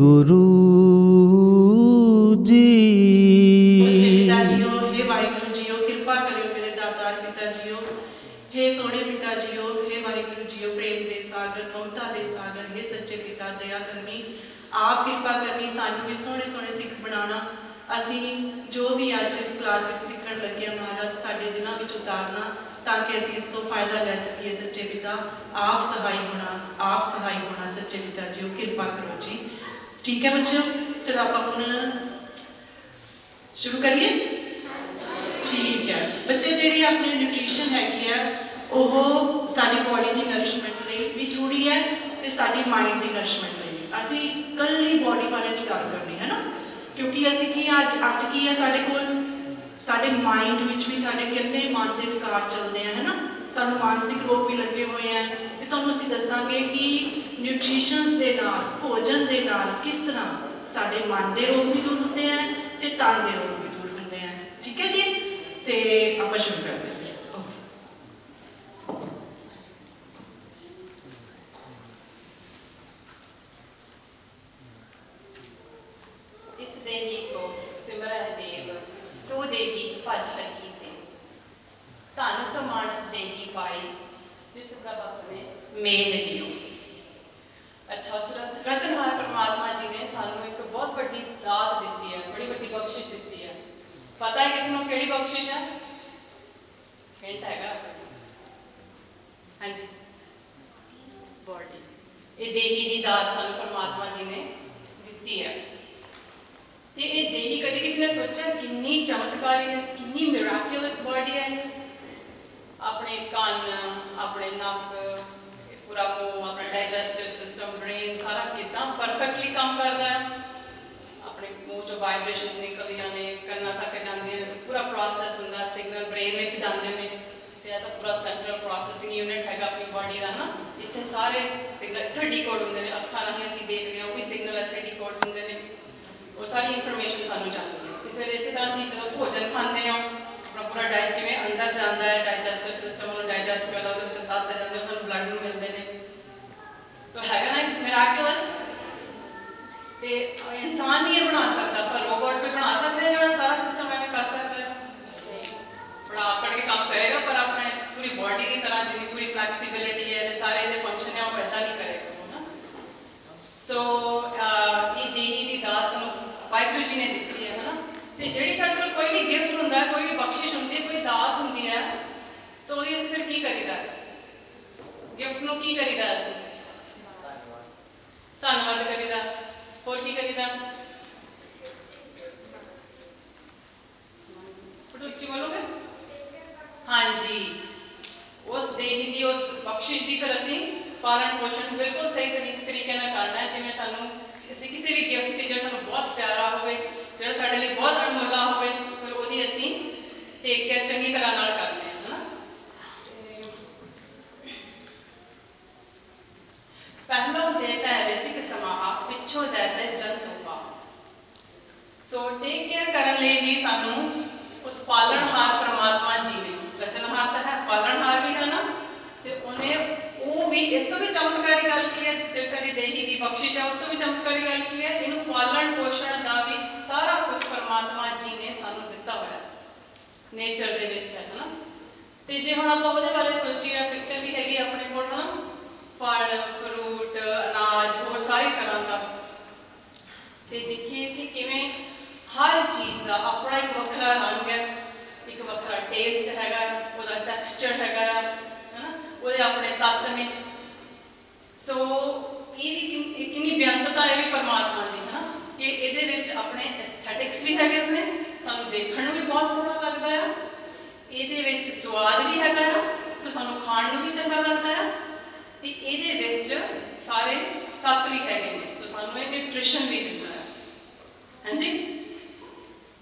गुरु जी। सच्चे पिता जीओ, हे वाहिगुरु जीओ, कृपा करियो मेरे दातार पिता जीओ, हे सोने पिता जीओ, हे वाहिगुरु जीओ, प्रेम दे सागर, ममता दे सागर, हे सच्चे पिता दया करनी, आप कृपा करनी, सानू भी सोहने सोहने सिख बनाना। असी जो भी अज इस क्लास में सीखण लगे महाराज साडे दिलों में उतारना, ताकि असी इस तो फायदा लै सकीए। सच्चे पिता आप सहाय होना सच्चे पिता जी कृपा करो जी। ठीक है बच्चों, चलो आप हुण शुरू करिए। ठीक है बच्चे, जिहड़ी अपनी न्यूट्रीशन हैगी है वो साडी बॉडी की नरिशमेंट लई भी जरूरी है ते साडी माइंड की नरिशमेंट लई भी। असी कल्ली बॉडी बारे नहीं गल करनी है ना, क्योंकि असी की अज की है साडे कोल साडे माइंड विच भी साडे किन्ने मन के विकार चलते हैं है ना, सानू मानसिक रोग भी लगे हुए हैं। तो तुहानू असीं दसांगे कि न्यूट्रीशनस दे नाल भोजन दे नाल किस तरह साडे मन के रोग भी दूर होते हैं ते तन के रोग भी दूर होते हैं। ठीक है जी, तो आप शुरू करते हैं। इस देही को सिमरह देव, सो देही भज हर की से, धन सो मानस देही पाई, जित प्रभुत में मेल लियो। अच्छा, उस रचनहार परमात्मा जी ने सानू एक बहुत बड़ी दात दी है, बड़ी बड़ी बख्शिश दी है। पता है किसी को केड़ी बख्शिश है? हिंट हैगा? हाँ जी, बॉडी। ये देही की दात सानू परमात्मा जी ने दी है। तो ये देही कभी किसी ने सोचा कितनी चमत्कारी है, कितनी मिराक्युलस बॉडी है। अपने कान, अपने नक, पूरा मुंह, अपना डाइजेस्टिव सिस्टम, ब्रेन सारा कितना परफेक्टली काम करता है। अपने मुंह चो वाइब्रेशंस निकलदियां ने, कन्ना तक जांदियां ने, पूरा प्रोसैस हुंदा, सिग्नल ब्रेन में जाते हैं। तो पूरा सेंट्रल प्रोसैसिंग यूनिट है अपनी बॉडी का ना, इतने सारे सिग्नल इतने डिकोड होंगे ने, अखा राही असीं देखते हैं वो भी सिग्नल इतने डिकोड होंगे ने, वो सारी इनफॉर्मेशन सानू चाहिए। तो फिर इस तरह से जो भोजन खाते हैं अपना पूरा डाइट किमें अंदर जाता है, डाइजेस्टिव सिस्टम वो डाइजेस्ट करता, वो तत्त जाते हैं ब्लड में मिलते हैं। तो है ना एक मिराक्युलस। तो इंसान नहीं ये बना सकता, पर रोबोट भी बना सकते हैं जो सारा सिस्टम एवं कर सकता है, बड़ा आकड़ के काम करेगा, पर अपने पूरी बॉडी की तरह जितनी पूरी फ्लैक्सीबिलिटी है सारे ये फंक्शन है वो इदा नहीं करेगा ना। सो ये देही की दात सानू वाहिगुरू जी ने दी है ना। तो जी साढ़े को कोई भी गिफ्ट होंगे, कोई भी बख्शिश होंगी, कोई दात होंगी है, तो वो फिर की करीदा गिफ्ट को की करीदा असीं धन्नवाद करीदा, होर की करीदा उच्ची बोलोगे? हाँ जी, उस देही की उस बख्शिश की फिर असीं पालन पोषण बिल्कुल सही तरीके नाल करना है। जिवें सानू असीं किसी भी गिफ्ट की जो सानू बहुत प्यारा होवे, जो साडे लई बहुत अनमोला होवे, फिर ओहदी असीं टेक केयर चंगी तरह नाल करने है ना। पहलों देता है रिचिक समाहा, पिछों देता है जंतु पा। सो टेक केयर करने लिए भी सानू उस पालनहार परमात्मा जी ने, रचनहार तो है, पालनहार भी है ना, तो उन्हें वो भी इस तो भी चमत्कारी गल की है, जो साडी देही की बख्शिश है उस तो भी चमत्कारी गल की है। इनू पालन पोषण का भी सारा कुछ परमात्मा जी ने सानू दिता हुआ है, नेचर दे विच है ना। तो जे हुण आपां उहदे बारे सोचीए, पिक्चर भी हैगी अपने कोल ना, फल फ्रूट अनाज और सारी तरह का, तो देखिए कि किवें हर चीज़ का अपना एक वखरा रंग है, एक वखरा टेस्ट हैगा, उसका टैक्सचर हैगा है ना, वो अपने तत्त ने। सो ये भी कितनी बेअंतता है भी परमात्मा की है ना, कि ये अपने एस्थेटिक्स भी है, सानू देखने भी बहुत सोहना लगता है, ये स्वाद भी हैगा, सो सानू खाण नूं भी चंगा लगता है, तो ये सारे तत्त भी है, सो सानू एक न्यूट्रिशन भी दिता है। हाँ जी,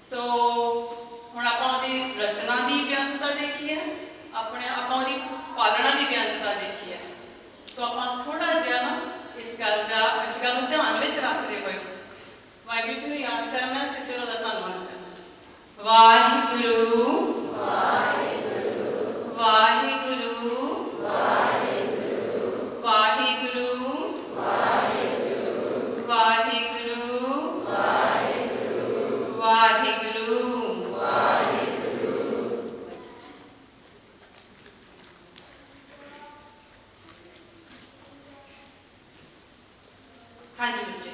सो हुण आपां उहदी रचना की बेअंतता देखी है, अपने आपां उहदी पालना की बेअंतता देखी है। सो आपां थोड़ा जिहा ना इस गल नूं ध्यान विच रखदे होए वाहिगुरू जी नूं याद करना ते फिर उहदा धन्नवाद करना। वाहिगुरू वाहिगुरू वाहिगुरू वाहिगुरू वाहिगुरू वाहिगुरू हाँ जी बच्चे,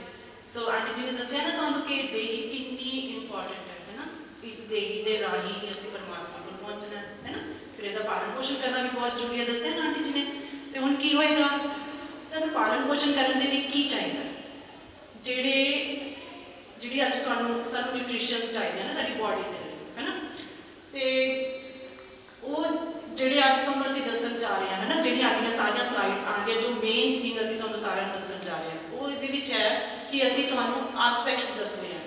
सो आंटी जी ने दसिया ना तुहानू कि देही कितनी इंपॉर्टेंट है ना। इस देही के राही ही असीं परमात्मा को पहुँचना है ना। फिर इसका पालन पोषण करना भी बहुत जरूरी है, दसिया ना आंटी जी ने। तो हुण की होएगा, सानू पालन पोषण करने के लिए की चाहिए, जिहड़ी अज तुहानू सानू न्यूट्रिशंस चाहिए ना साडी बॉडी के लिए, है ना। तो वो जिहड़े अज तुहानू असीं दस्सण जा रहे हैं ना, जिहड़ियां अगलियां सारियां स्लाइड्स आउणगीਆਂ, जो मेन थिंग असीं तुहानू सारिਆਂ ਨੂੰ दस्सण जा रहे हैं, वो इहदे विच है कि असीं तुहानू आस्पैक्ट्स दसने हैं,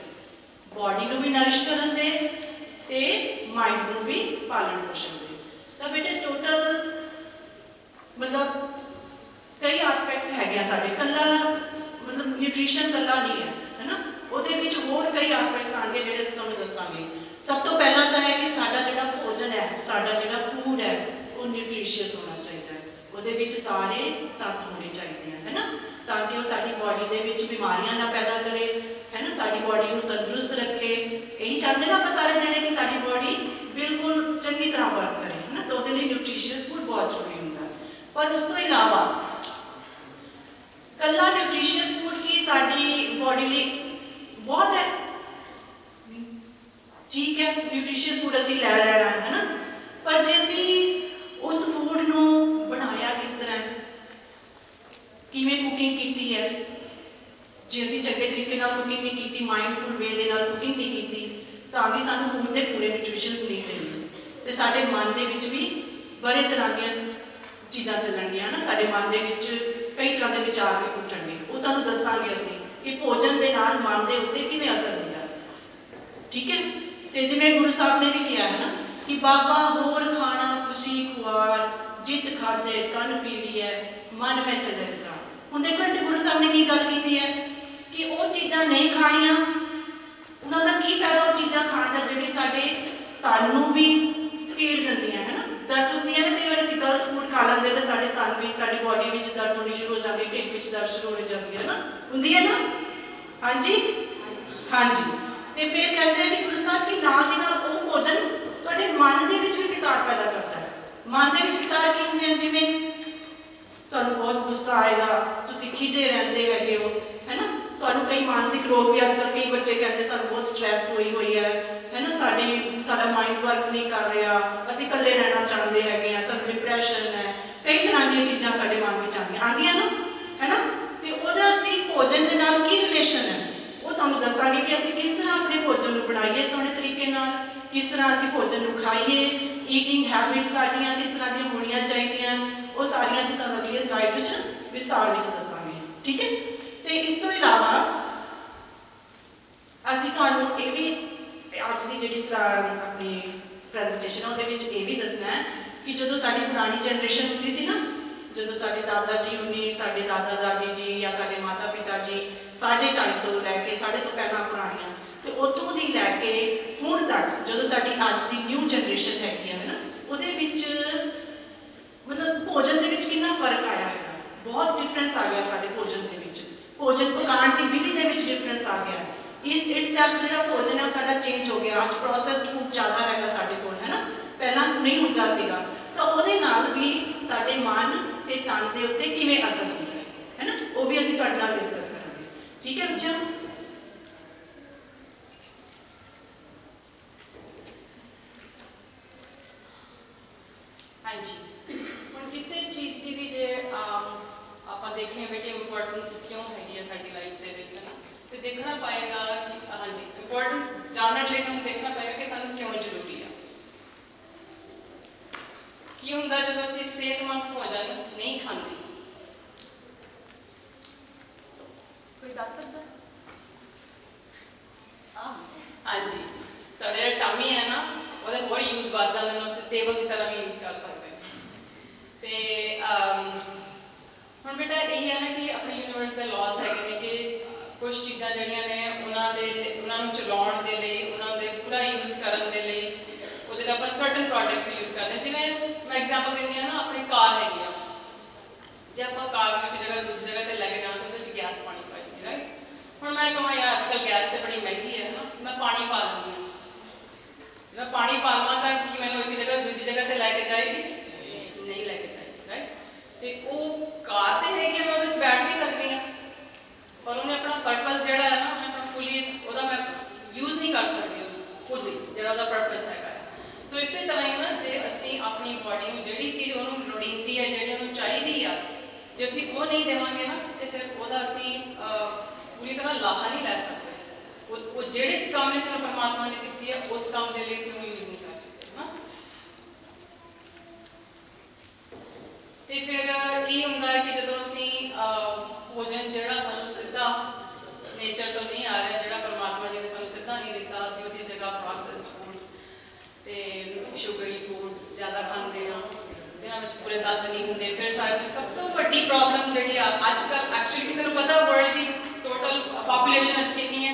बॉडी नूं भी नरिश करन दे ते माइंड नूं भी पालन पोषण दे। तो बेटे टोटल मतलब कई आस्पैक्ट्स है साढ़े, कला मतलब न्यूट्रिशन कला नहीं है ना, ਉਹਦੇ ਵਿੱਚ ਹੋਰ कई आस्पैक्ट्स आएंगे ਜਿਹੜੇ ਅਸੀਂ ਤੁਹਾਨੂੰ ਦੱਸਾਂਗੇ। सब तो पहला तो है कि साडा ਜਿਹੜਾ भोजन है, साडा ਜਿਹੜਾ फूड है, वो न्यूट्रिशियस होना चाहिए, ਉਹਦੇ ਵਿੱਚ सारे तत्व होने चाहिए हैं, है ना, ताकि वो साडी बॉडी ਦੇ ਵਿੱਚ बीमारियां ना पैदा करे, है ना, साडी बॉडी ਨੂੰ तंदुरुस्त रखे। यही चाहते ना आप सारे जने कि साडी बॉडी बिल्कुल चंगी तरह वर्क करे, है ना। तो ਉਹਦੇ ਲਈ न्यूट्रिशियस फूड बहुत जरूरी ਹੁੰਦਾ है। पर उस तो इलावा कला न्यूट्रिशियस फूड की साडी बॉडी ਲਈ बहुत है, ठीक है, न्यूट्रिशियस फूड असीं लै लैना है ना, पर जे असीं उस फूड नूं बनाया किस तरह, किवें कुकिंग कीती है, जे असीं चंगे तरीके नाल कुकिंग नहीं कीती, माइंडफुल वे दे नाल कुकिंग नहीं कीती, तां भी सानूं फूड ने पूरे न्यूट्रिशंस नहीं देने। ते साडे मन दे विच भी बड़े तरह दीयां चीज़ां चलणगीਆਂ ना, साडे मन दे विच कई तरह के विचार ते उठणगे, वो तुहानूं दस्सांगे असीं कि भोजन के नाल मन के उत्ते किवें असर हुंदा है, ठीक है। तो जिवें गुरु साहब ने भी कहा है ना कि बाबा होर खाना खुशी खुआर, जित खादे तन पीवी है, मन में चलेगा। हुण देखो इत्थे गुरु साहब ने की गल कीती है कि वो चीज़ां नहीं खाणियां, उन्हां दा की फायदा वो चीज़ां खाण दा जिहड़ी साडे तन नूं भी पीड़ दिंदियां, है ना, दर्द होंदियां ने। कई बार असीं गलत फूड खा लैंदे ते साडे तन विच, साडी बॉडी विच दर्द होनी शुरू हो जाती, ढिड विच दर्द शुरू हो जाती है ना, हुंदी है ना। हाँ जी, हाँ जी। तो फिर कहते हैं कि गुरु साहब की नाल की नाल वो भोजन तुहाडे मन दे विच भी विकार पैदा करता है। मन दे विच विकार की हुंदे हैं, जिवें तुहानूं बहुत गुस्सा आएगा, तुसीं खिजे रहंदे हैगे हो, है ना, तुहानूं कई मानसिक रोग भी अजकल कई बच्चे कहते सानूं बहुत स्ट्रैस हुई है ना, साडा माइंड वर्क नहीं कर रहा, असीं कल्ले रहना चाहते हैं, सानूं डिप्रैशन है, कई तरह दी चीज़ां साडे मन विच आंदियां ना, है ना। तो ਉਹਦਾ ਅਸੀਂ भोजन के नाल की रिलेशन है, वो तुहानूं दस्सांगे कि असीं किस तरह अपने भोजन नूं बनाइए सोहणे तरीके नाल, किस तरह असीं भोजन नूं खाइए, ईटिंग हैबिट्स साडियां किस तरह दी होणियां चाहीदियां, वो सारियां असीं तुहानूं अगली स्लाइड विच विस्तार विच दस्सांगे, ठीक है। तो इस तो इलावा असीं तुहानूं ये भी अज दी जिहड़ी अपनी प्रैजेंटेशन है उहदे विच ये भी दसना है कि जदों साडी पुरानी जनरेशन हुंदी सी ना, जो साढ़े दादा जी हुनी, साढ़े दादा दादी जी या साढ़े माता पिता जी, साढ़े टाइम तो लैके साढ़े तो पहला पुरानियां, तो उतों दी लैके हुण तक जो साड़ी अज की न्यू जनरेशन हैगी है ना, उहदे विच मतलब भोजन के विच कितना फर्क आया है, बहुत डिफरेंस आ गया साढ़े भोजन के विच, भोजन पकाने की विधि के विच डिफरेंस आ गया। इस तैप जो भोजन है साढ़ा चेंज हो गया, अज प्रोसैसड फूड ज़्यादा है साढ़े कोल, है ना, पहला नहीं होंदा सीगा। तो ਉਹਦੇ ਨਾਲ भी साढ़े मन ते तन के उत्ते किवें असर होंदा है ना, वो भी असीं तुहाडे नाल डिस्कस करांगे, ठीक है बच्चों। हाँ जी, हुण किसी चीज़ की भी जे आपां देखने बेटे इंपॉर्टेंस क्यों हैगी है साडी लाइफ दे विच, है ना, तो देखना पाएगा कि हाँ जी इंपॉर्टेंस जानने लिए सानूं देखना पाएगा कि सानूं क्यों जरूरी है। की हुंदा जदों असीं सेहतमंद भोजन नहीं खांदे, कोई दस सकदा? हाँ जी, साढ़े जो टमी है ना वो होर यूज बढ़ जाते हैं, उस टेबल की तरह भी यूज कर सकते हैं। तो हम बेटा यही है ना कि अपने यूनिवर्स के लॉज है कि कुछ चीज़ां जड़ियां ने उन्होंने चलाने के लिए, उन्होंने पूरा यूज करने के लिए वो अपन सर्टन प्रोडक्ट्स यूज करते हैं। जिवें मैं एग्जाम्पल देती हूँ ना, अपनी कार हैगी आ, जो आप कार में एक जगह दूसरी जगह पर लैके जाना तो गैस पानी पाई, राइट। हम मैं कहा यार आजकल गैस तो बड़ी महंगी है ना, मैं पानी पा लूँगी, मैं पानी पा लवां तो कि मैंने एक जगह दूसरी जगह पर लैके जाएगी, नहीं लैके जाएगी, राइट। तो वो कार तो हैगी, मैं उहदे बैठ भी सकती हाँ, पर उन्हें अपना पर्पस जोड़ा है ना उन्हें अपना फुली वह मैं यूज़ नहीं कर सकती फुली जो पर्पस है। सो इस तरह ही ना जे असी अपनी बॉडी में जी चीज़ उन्होंने लोड़ींदी है जी उन्होंने चाहिए आ जो असी वो नहीं देवेंगे ना तो फिर वह असी पूरी तरह लाहा नहीं लै सकते। वो जोड़े काम ने सू परमात्मा ने दी है उस काम के लिए असं यूज़ नहीं कर सकते ना। तो फिर ये होंगे कि जो असी भोजन जोड़ा सूँ सीधा नेचर तो नहीं आ रहा जोड़ा परमात्मा जी ने सूँ सीधा नहीं दिता असी वो जगह प्रोसैस्ड फूड्स तो शुगरी फूड्स ज़्यादा खाते हैं जिन्होंने पूरे तत्त नहीं होंगे। फिर सारी सब तो वड्डी प्रॉब्लम जी अजकल एक्चुअली किसी को पता वर्ल्ड की टोटल पॉपूलेशन अच कितनी है?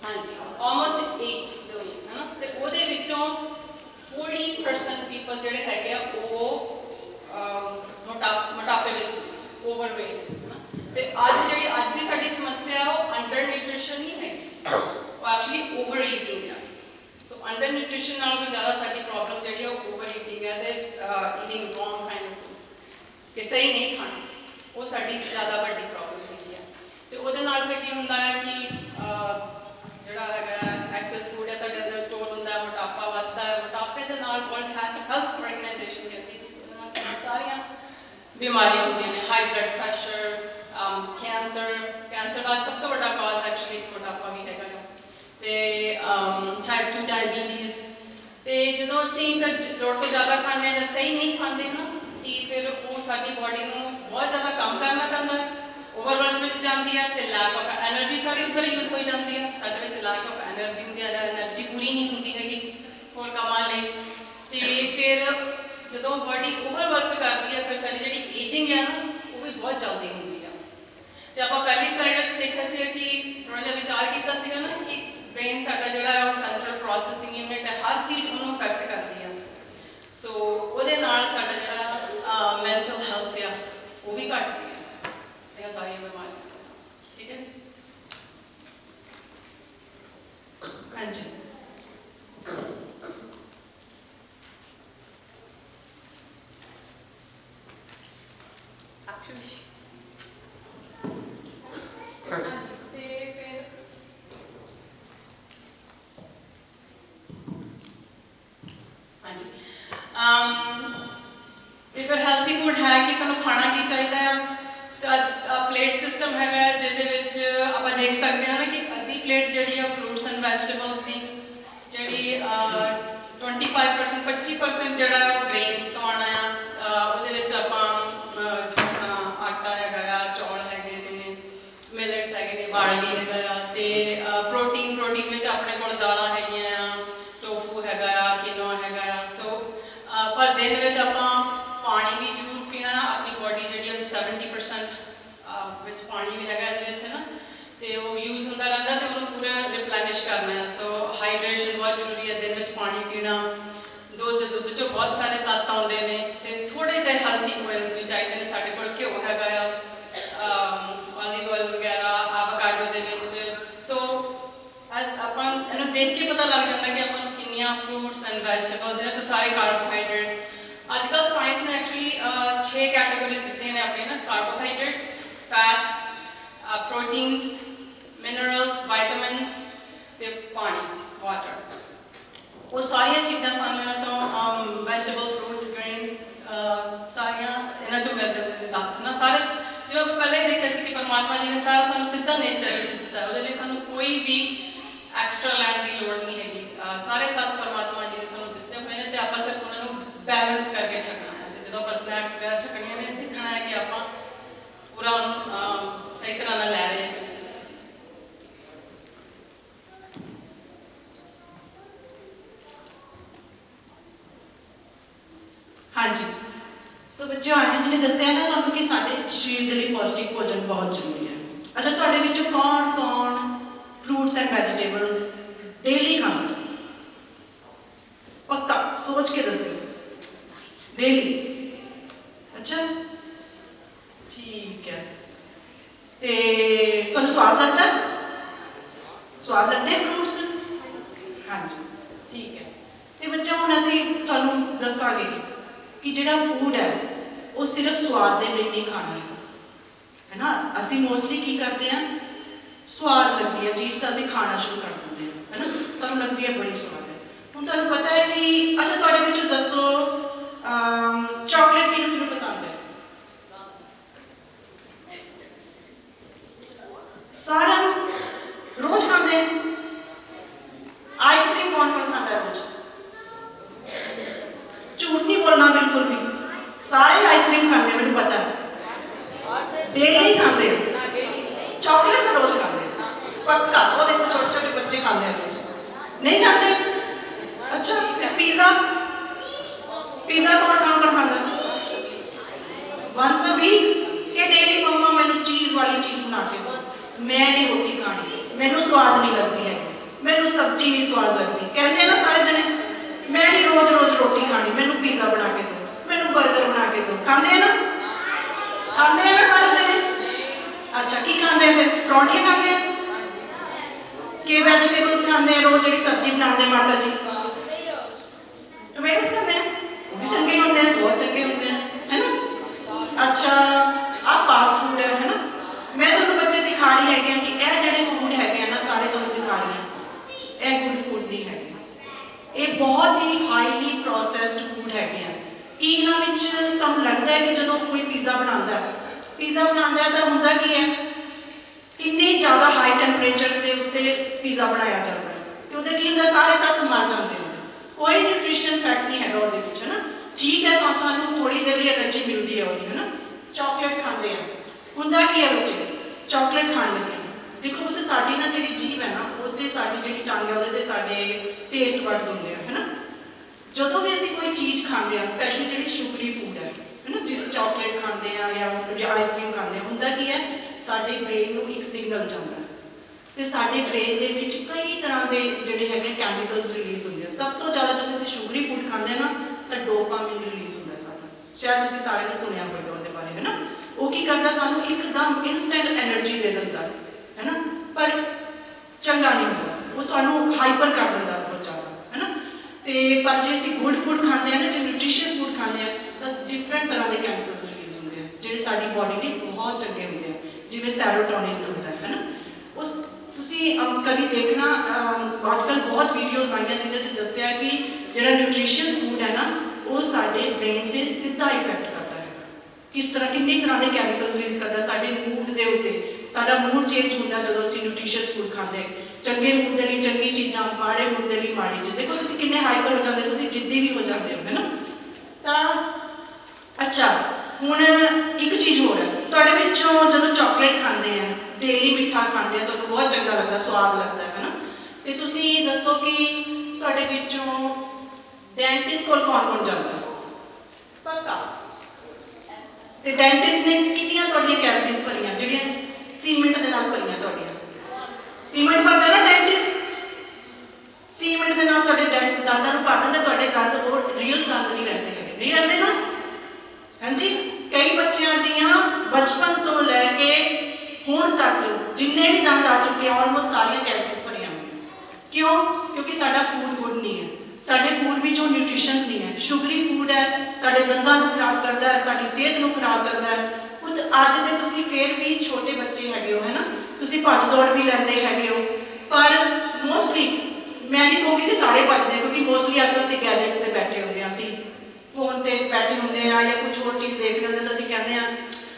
हाँ जी ऑलमोस्ट 8 बिलियन है ना। तो वो 40% पीपल जोड़े है वो मोटापे में ओवरवेट है ना। तो अज जी अज की साड़ी समस्या है वो अंडर न्यूट्रिशन नहीं है एक्चुअली ओवर ईटिंग है। सो अंडर न्यूट्रिशन नाल भी ज़्यादा साड़ी प्रॉब्लम जी है ओवर ईटिंग है तो eating wrong kind of foods कि सही नहीं खाना वो साड़ी ज़्यादा बड़ी प्रॉब्लम है। तो वो फिर की होंगे है कि जोड़ा है एक्सेस फूड है साढ़े अंदर स्टोर होंगे है मोटापा बढ़ता है मोटापे के नाल वर्ल्ड हेल्थ ऑर्गेनाइजेशन कहती है सारिया बीमारियां होंगे ने हाई ब्लड प्रैशर कैंसर का सब तो बड़ा कॉज एक्चुअली मोटापा भी है टाइप 2 डायबिटीज़। तो जो असी फिर लोड़ तो ज़्यादा खाने या सही नहीं खाते ना कि फिर वो साड़ी बॉडी में बहुत ज़्यादा काम करना पैंदा है ओवरवर्क में जाती है तो लैक ऑफ एनर्जी सारी उधर यूज़ हो जाती है साढ़े लैक ऑफ एनर्जी होंगी एनर्जी पूरी नहीं होती हैगी होर कामां लई। तो फिर जो बॉडी ओवरवर्क करती है फिर साड़ी जी एजिंग है ना वो भी बहुत जल्दी होती है। तो आप पहली स्लाइड में देखा से कि थोड़ा जिहा विचार किया ना कि ब्रेन साडा जिहड़ा है सेंट्रल प्रोसैसिंग यूनिट है हर चीज़ उन्होंने अफेक्ट करती है। सो वो साडा जिहड़ा मैंटल हेल्थ है वो भी घटती है सारिया बीमारियां ठीक है। हाँ जी फिर हेल्थी फूड है कि सानू खाना की चाहिए अज प्लेट सिस्टम है जिद आप देख सकते हैं ना कि अद्धी प्लेट जी फ्रूट्स एंड वैजिटेबल्स की जी 25% 25% जोड़ा ग्रेन्स तो आना वो आटा है चौल है मिलेट्स है बार्ली है प्रोटीन में अपने को दाल है टोफू है किनोआ है। सो पर दिन में आप पानी भी जरूर पीना अपनी बॉडी जी 70% पानी भी है ना तो वो यूज़ होता रहता तो उन्होंने पूरा रिप्लेनिश करना है। सो हाइड्रेशन बहुत जरूरी है दिन में पानी पीना दुध चो बहुत सारे तत्त आते हैं तो थोड़े जे हेल्थी ऑयल्स भी चाहिए ने साढ़े को घ्यो है ऑलिव ऑयल वगैरह एवोकाडो के। सो अपन देख के पता लग जाता कि अपन किनिया फ्रूट्स एंड वैजिटेबल्स ने तो सारे कार्बोहाइड्रेट्स अजकल साइंस ने एक्चुअली 6 कैटेगरीज दी हैं अपने ना carbohydrates fats proteins minerals vitamins ते पानी वाटर वो सारिया चीज़ा सानू तो वैजिटेबल फ्रूट्स ग्रेन्स सारिया इन्हों चो मिलते तत्त ना सारे जो आप पहले ही देखा कि परमात्मा जी ने सारा सानू सीधा नेचर दिता है वो सानू कोई भी एक्सट्रा लैंड की लोड़ नहीं हैगी सारे तत्त परमात्मा जी ने सानू दिते हुए हैं तो आप सिर्फ उन्होंने बैलेंस करके छकना है। जो आप स्नैक्स वगैरह छकनिया ने देखना है कि आप पूरा सही तरह ना लै रहे हैं। हाँ जी सो बच्चों आज जी ने दसिया ना तुहानू कि साडे शरीर के लिए पौष्टिक भोजन बहुत जरूरी है। अच्छा तुहाडे विचों कौन कौन फ्रूट्स एंड वैजिटेबल्स डेली खाना पक्का सोच के दसियो डेली? अच्छा ठीक है तो तुहानू स्वाद लगता है? स्वाद लगते हैं फ्रूट्स? हाँ जी ठीक है। तो बच्चों हुण असीं तुहानू दसांगे कि जिहड़ा फूड है वो सिर्फ स्वाद के लिए नहीं खाना है है ना। ਅਸੀਂ ਮੋਸਟਲੀ ਕੀ ਕਰਦੇ ਹਾਂ, ਸਵਾਦ ਲੱਗਦੀ ਹੈ ਚੀਜ਼ ਤਾਂ ਅਸੀਂ ਖਾਣਾ ਸ਼ੁਰੂ ਕਰ ਦਿੰਦੇ ਹਾਂ, ਹੈ ਨਾ, ਸਾਨੂੰ ਲੱਗਦੀ ਹੈ ਬੜੀ ਸਵਾਦ ਹੈ। ਹੁਣ ਤੁਹਾਨੂੰ ਪਤਾ ਹੈ ਕਿ ਅੱਛਾ ਤੁਹਾਡੇ ਵਿੱਚੋਂ ਦੱਸੋ ਚਾਕਲੇਟ ਕਿਹਨੂੰ ਕਿਹਨੂੰ ਪਸੰਦ ਹੈ? ਸਾਰਿਆਂ ਨੂੰ। ਰੋਜ਼ ਖਾਂਦੇ? ਆਈਸਕ੍ਰੀਮ ਕੌਣ ਕੌਣ ਖਾਂਦਾ ਹੈ ਰੋਜ਼? ਝੂਠ ਨਹੀਂ ਬੋਲਣਾ ਬਿਲਕੁਲ ਵੀ, ਸਾਰੇ ਆਈਸਕ੍ਰੀਮ ਖਾਂਦੇ ਮੈਨੂੰ ਪਤਾ ਹੈ, ਡੇਲੀ ਖਾਂਦੇ। ਚਾਕਲੇਟ ਤਾਂ ਰੋਜ਼ ਖਾਂਦੇ ਪੱਕਾ, ਉਹ ਦੇਖੋ ਛੋਟੇ ਛੋਟੇ ਬੱਚੇ ਖਾਂਦੇ ਆ ਰੋਜ਼, ਨਹੀਂ ਖਾਂਦੇ? ਅੱਛਾ ਤੇ ਪੀਜ਼ਾ? ਪੀਜ਼ਾ ਕੌਣ ਖਾਂਦਾ? ਵਨਸ ਅ ਵੀਕ ਕਿ ਡੇਲੀ? ਮੰਮਾ ਮੈਨੂੰ ਚੀਜ਼ ਵਾਲੀ ਚੀਜ਼ ਬਣਾ ਕੇ ਦਿਓ, ਮੈਂ ਨਹੀਂ ਰੋਟੀ ਖਾਣੀ, ਮੈਨੂੰ ਸਵਾਦ ਨਹੀਂ ਲੱਗਦੀ ਹੈ, ਮੈਨੂੰ ਸਬਜ਼ੀ ਨਹੀਂ ਸਵਾਦ ਲੱਗਦੀ। ਕਹਿੰਦੇ ਆ ਨਾ ਸਾਰੇ ਜਣੇ, ਮੈਂ ਨਹੀਂ ਰੋਜ਼ ਰੋਜ਼ ਰੋਟੀ ਖਾਣੀ, ਮੈਨੂੰ ਪੀਜ਼ਾ ਬਣਾ ਕੇ ਦਿਓ, ਮੈਨੂੰ 버ਗਰ ਬਣਾ ਕੇ ਦਿਓ। ਖਾਂਦੇ ਆ ਨਾ? ਖਾਂਦੇ ਆ ਨਾ ਸਾਰੇ ਜਣੇ? ਅੱਛਾ ਕੀ ਖਾਂਦੇ ਫਿਰ? ਪਰੌਂਠੇ ਖਾਂਦੇ ਆ ਕਿ ਵੈਜੀਟੇਬਲਸ ਖਾਂਦੇ ਆ? ਰੋਜ਼ ਜਿਹੜੀ ਸਬਜ਼ੀ ਬਣਾਉਂਦੇ ਮਾਤਾ ਜੀ, ਟੋਮੈਟੋਸ ਖਾਂਦੇ ਆ, ਉਹ ਵੀ ਚੰਗੇ ਹੁੰਦੇ ਆ, ਬਹੁਤ ਚੰਗੇ ਹੁੰਦੇ ਆ, ਹੈ ਨਾ। ਅੱਛਾ ਆਹ ਫਾਸਟ ਫੂਡ ਹੈ ਨਾ। ਮੈਂ ਤੁਹਾਨੂੰ ਬੱਚੇ ਦਿਖਾ ਰਹੀ ਹੈਗੀ ਹਾਂ ਕਿ ਇਹ ਜਿਹੜੇ ਫੂਡ ਹੈਗੇ ਆ ਨਾ ਸਾਰੇ ਤੁਹਾਨੂੰ ਦਿਖਾ ਰਹੀ ਹਾਂ, ਇਹ ਗੁੱਡ ਫੂਡ ਨਹੀਂ ਹੈਗੇ, ਇਹ ਬਹੁਤ ਹੀ ਹਾਈਲੀ ਪ੍ਰੋਸੈਸਡ ਫੂਡ ਹੈਗੇ ਆ। ਕਿ ਇਹਨਾਂ ਵਿੱਚ ਤੁਹਾਨੂੰ ਲੱਗਦਾ ਹੈ ਕਿ ਜਦੋਂ ਕੋਈ ਪੀਜ਼ਾ ਬਣਾਉਂਦਾ ਹੈ ਤਾਂ ਹੁੰਦਾ ਕੀ ਹੈ, ਕਿੰਨੀ ਜ਼ਿਆਦਾ ਹਾਈ ਟੈਂਪਰੇਚਰ ਦੇ ਉੱਤੇ ਪੀਜ਼ਾ ਬਣਾਇਆ ਜਾਂਦਾ ਹੈ ਤੇ ਉਹਦੇ ਕੀ ਹੁੰਦਾ, ਸਾਰੇ ਤੱਤ ਮਰ ਜਾਂਦੇ ਹੁੰਦੇ, ਕੋਈ ਨਿਊਟ੍ਰੀਸ਼ਨ ਫੈਕਟ ਨਹੀਂ ਹੈਗਾ ਉਹਦੇ ਵਿੱਚ, ਹੈ ਨਾ। ਠੀਕ ਹੈ ਸਾਨੂੰ ਥੋੜੀ ਦੇਰ ਲਈ ਐਨਰਜੀ ਮਿਲਦੀ ਹੈ ਉਹਦੀ, ਹੈ ਨਾ। ਚਾਕਲੇਟ ਖਾਂਦੇ ਆ, ਹੁੰਦਾ ਕੀ ਹੈ ਬੱਚੇ, ਚਾਕਲੇਟ ਖਾਣ ਲੱਗੇ ਦੇਖੋ ਉਹ ਤੇ ਸਾਡੀ ਨਾ ਜਿਹੜੀ ਜੀਭ ਹੈ ਨਾ, ਉਹਦੇ ਸਾਡੀ ਜਿਹੜੀ ਟੰਗ ਹੈ ਉਹਦੇ ਤੇ ਸਾਡੇ ਟੇਸਟ ਬਡਸ ਹੁੰਦੇ ਆ, ਹੈ ਨਾ। ਜਦੋਂ ਵੀ ਅਸੀਂ ਕੋਈ ਚੀਜ਼ ਖਾਂਦੇ ਆ, ਸਪੈਸ਼ਲੀ ਜਿਹੜੀ ਸ਼ੂਗਰੀ ਫੂਡ ਹੈ ਨਾ, ਜਿਵੇਂ ਚਾਕਲੇਟ ਖਾਂਦੇ ਆ ਜਾਂ ਆਈਸਕ੍ਰੀਮ ਖਾਂਦੇ ਆ, ਹੁੰਦਾ ਕੀ ਹੈ, ਸਾਡੇ ਬ੍ਰੇਨ ਨੂੰ ਇੱਕ ਸਿਗਨਲ ਜਾਂਦਾ ਤੇ ਸਾਡੇ ਬ੍ਰੇਨ ਦੇ ਵਿੱਚ ਕਈ ਤਰ੍ਹਾਂ ਦੇ ਜਿਹੜੇ ਹੈਗੇ ਕੈਮੀਕਲਸ ਰਿਲੀਜ਼ ਹੁੰਦੇ ਆ। ਸਭ ਤੋਂ ਜ਼ਿਆਦਾ ਜਦੋਂ ਅਸੀਂ ਸ਼ੂਗਰੀ ਫੂਡ ਖਾਂਦੇ ਆ ਨਾ ਤਾਂ ਡੋਪਾਮਾਈਨ ਰਿਲੀਜ਼ ਹੁੰਦਾ ਸਾਡਾ, ਸ਼ਾਇਦ ਤੁਸੀਂ ਸਾਰਿਆਂ ਨੇ ਸੁਣਿਆ ਹੋਵੇਗਾ ਉਹਦੇ ਬਾਰੇ, ਹੈ ਨਾ। ਉਹ ਕੀ ਕਰਦਾ, ਸਾਨੂੰ ਇੱਕਦਮ ਇਨਸਟੈਂਟ ਐਨਰਜੀ ਦੇ ਦਿੰਦਾ ਹੈ ਨਾ, ਪਰ ਚੰਗਾ ਨਹੀਂ ਹੁੰਦਾ, ਉਹ ਤੁਹਾਨੂੰ ਹਾਈਪਰ ਕਰ ਦਿੰਦਾ ਬਹੁਤ ਜ਼ਿਆਦਾ, ਹੈ ਨਾ। ਤੇ ਪਰ ਜੇ ਅਸੀਂ ਗੁੱਡ ਫੂਡ ਖਾਂਦੇ ਆ ਨਾ, ਜੇ ਨਿਊਟ੍ਰੀਸ਼ੀਅਸ ਫੂਡ ਖਾਂਦੇ ਆ ਤਾਂ ਡਿਫਰੈਂਟ ਤਰ੍ਹਾਂ ਦੇ ਕੈਮੀਕਲਸ ਰਿਲੀਜ਼ ਹੁੰਦੇ ਆ ਜਿਹੜੇ ਸਾਡੀ ਬੋਡੀ ਲਈ ਬਹੁਤ ਚੰਗੇ ਹੁੰਦੇ ਆ, ਜਿਵੇਂ ਸੈਰੋਟੋਨਿਨ ਹੁੰਦਾ ਹੈ ਨਾ। ਉਸ ਤੁਸੀਂ ਕਦੀ ਦੇਖਣਾ ਅੱਜ ਕੱਲ੍ਹ ਬਹੁਤ ਵੀਡੀਓਜ਼ ਆਈਆਂ ਜਿਹਦੇ 'ਚ ਦੱਸਿਆ ਕਿ ਜਿਹੜਾ ਨਿਊਟ੍ਰੀਸ਼ੀਅਸ ਫੂਡ ਹੈ ਨਾ ਉਹ ਸਾਡੇ ਬ੍ਰੇਨ 'ਤੇ ਸਿੱਧਾ ਇਫੈਕਟ ਕਰਦਾ ਹੈ, ਕਿਸ ਤਰ੍ਹਾਂ ਕਿੰਨੀ ਤਰ੍ਹਾਂ ਦੇ ਕੈਮੀਕਲਸ ਰਿਲੀਜ਼ ਕਰਦਾ ਸਾਡੇ ਮੂਡ ਦੇ ਉੱਤੇ। ਸਾਡਾ ਮੂਡ ਚੇਂਜ ਹੁੰਦਾ ਜਦੋਂ ਅਸੀਂ ਨਿਊਟ੍ਰੀਸ਼ੀਅਸ ਫੂਡ ਖਾਂਦੇ, ਚੰਗੇ ਮੂਡ ਦੇ ਲਈ ਚੰਗੀ ਚੀਜ਼ਾਂ, ਮਾੜੇ ਮੂਡ ਦੇ ਲਈ ਮਾੜੀ ਚੀਜ਼। ਦੇਖੋ ਤੁਸੀਂ ਕਿੰਨੇ ਹਾਈਪਰ ਹੋ ਜਾਂਦੇ, ਤੁਸੀਂ ਜਿੱਦੀ ਵੀ ਹੋ ਜਾਂਦੇ ਹੋ, ਹੈ ਨਾ। ਤਾਂ ਅੱਛਾ ਹੁਣ ਇੱਕ ਚੀਜ਼ ਹੋਰ ਹੈ, ਤੁਹਾਡੇ ਵਿੱਚੋਂ ਜਦੋਂ ਚਾਕਲੇਟ ਖਾਂਦੇ ਆ, ਡੇਲੀ ਮਿੱਠਾ ਖਾਂਦੇ ਆ, ਤੁਹਾਨੂੰ ਬਹੁਤ ਚੰਗਾ ਲੱਗਦਾ, ਸਵਾਦ ਲੱਗਦਾ ਹੈ ਨਾ। ਤੇ ਤੁਸੀਂ ਦੱਸੋ ਕਿ ਤੁਹਾਡੇ ਵਿੱਚੋਂ ਡੈਂਟਿਸਟ ਕੋਲ ਕੌਣ ਜਾਂਦਾ? ਪੱਕਾ। ਤੇ ਡੈਂਟਿਸਟ ਨੇ ਕਿੰਨੀਆਂ ਤੁਹਾਡੀਆਂ ਕੈਵਿਟੀਜ਼ ਭਰੀਆਂ ਜਿਹੜੀਆਂ ਸੀਮੈਂਟ ਦੇ ਨਾਲ ਭਰੀਆਂ ਤੁਹਾਡੀਆਂ? ਸੀਮੈਂਟ ਭਰਦਾ ਨਾ ਡੈਂਟਿਸਟ, ਸੀਮੈਂਟ ਦੇ ਨਾਲ ਤੁਹਾਡੇ ਦੰਦਾਂ ਨੂੰ ਭਰ ਦਿੰਦਾ, ਤੁਹਾਡੇ ਦੰਦ ਉਹ ਰੀਅਲ ਦੰਦ ਨਹੀਂ ਰਹਿੰਦੇ ਹੈਗੇ, ਨਹੀਂ ਰਹਿੰਦੇ ਨਾ। ਹਾਂਜੀ ਕਈ ਬੱਚਿਆਂ ਦੀਆਂ ਬਚਪਨ ਤੋਂ ਲੈ ਕੇ ਹੁਣ ਤੱਕ ਜਿੰਨੇ ਵੀ ਦੰਦ ਆ ਚੁੱਕੇ ਆਲਮੋਸਟ ਸਾਰੀਆਂ ਕੈਵਿਟੀਜ਼ ਭਰੀਆਂ ਹੋਈਆਂ। ਕਿਉਂ? ਕਿਉਂਕਿ ਸਾਡਾ ਫੂਡ ਗੁੱਡ ਨਹੀਂ ਹੈ, ਸਾਡੇ ਫੂਡ ਵਿੱਚ ਉਹ ਨਿਊਟ੍ਰੀਸ਼ਨਸ ਨਹੀਂ ਹੈ, ਸ਼ੂਗਰੀ ਫੂਡ ਹੈ, ਸਾਡੇ ਦੰਦਾਂ ਨੂੰ ਖਰਾਬ ਕਰਦਾ ਹੈ, ਸਾਡੀ ਸਿਹਤ ਨੂੰ ਖਰਾਬ ਕਰਦਾ ਹੈ। ਖੁਦ ਅੱਜ ਦੇ ਤੁਸੀਂ ਫਿਰ ਵੀ ਛੋਟੇ ਬੱਚੇ ਹੈਗੇ ਹੋ, ਹੈ ਨਾ, ਤੁਸੀਂ ਭੱਜ ਦੌੜ ਵੀ ਲੈਂਦੇ ਹੈਗੇ ਹੋ, ਪਰ ਮੋਸਟਲੀ ਮੈਂ ਨਹੀਂ ਕਹੂੰਗੀ ਕਿ ਸਾਰੇ ਭੱਜਦੇ, ਕਿਉਂਕਿ ਮੋਸਟਲੀ ਅੱਜ ਅਸੀਂ ਗੈਜਟਸ 'ਤੇ ਬੈਠੇ ਹੁੰਦੇ ਹਾਂ, ਅਸੀਂ ਫੋਨ 'ਤੇ ਬੈਠੇ ਹੁੰਦੇ ਆ ਜਾਂ ਕੁਝ ਹੋਰ ਚੀਜ਼ ਦੇਖਦੇ ਹੁੰਦੇ ਤਾਂ ਅਸੀਂ ਕਹਿੰਦੇ ਹਾਂ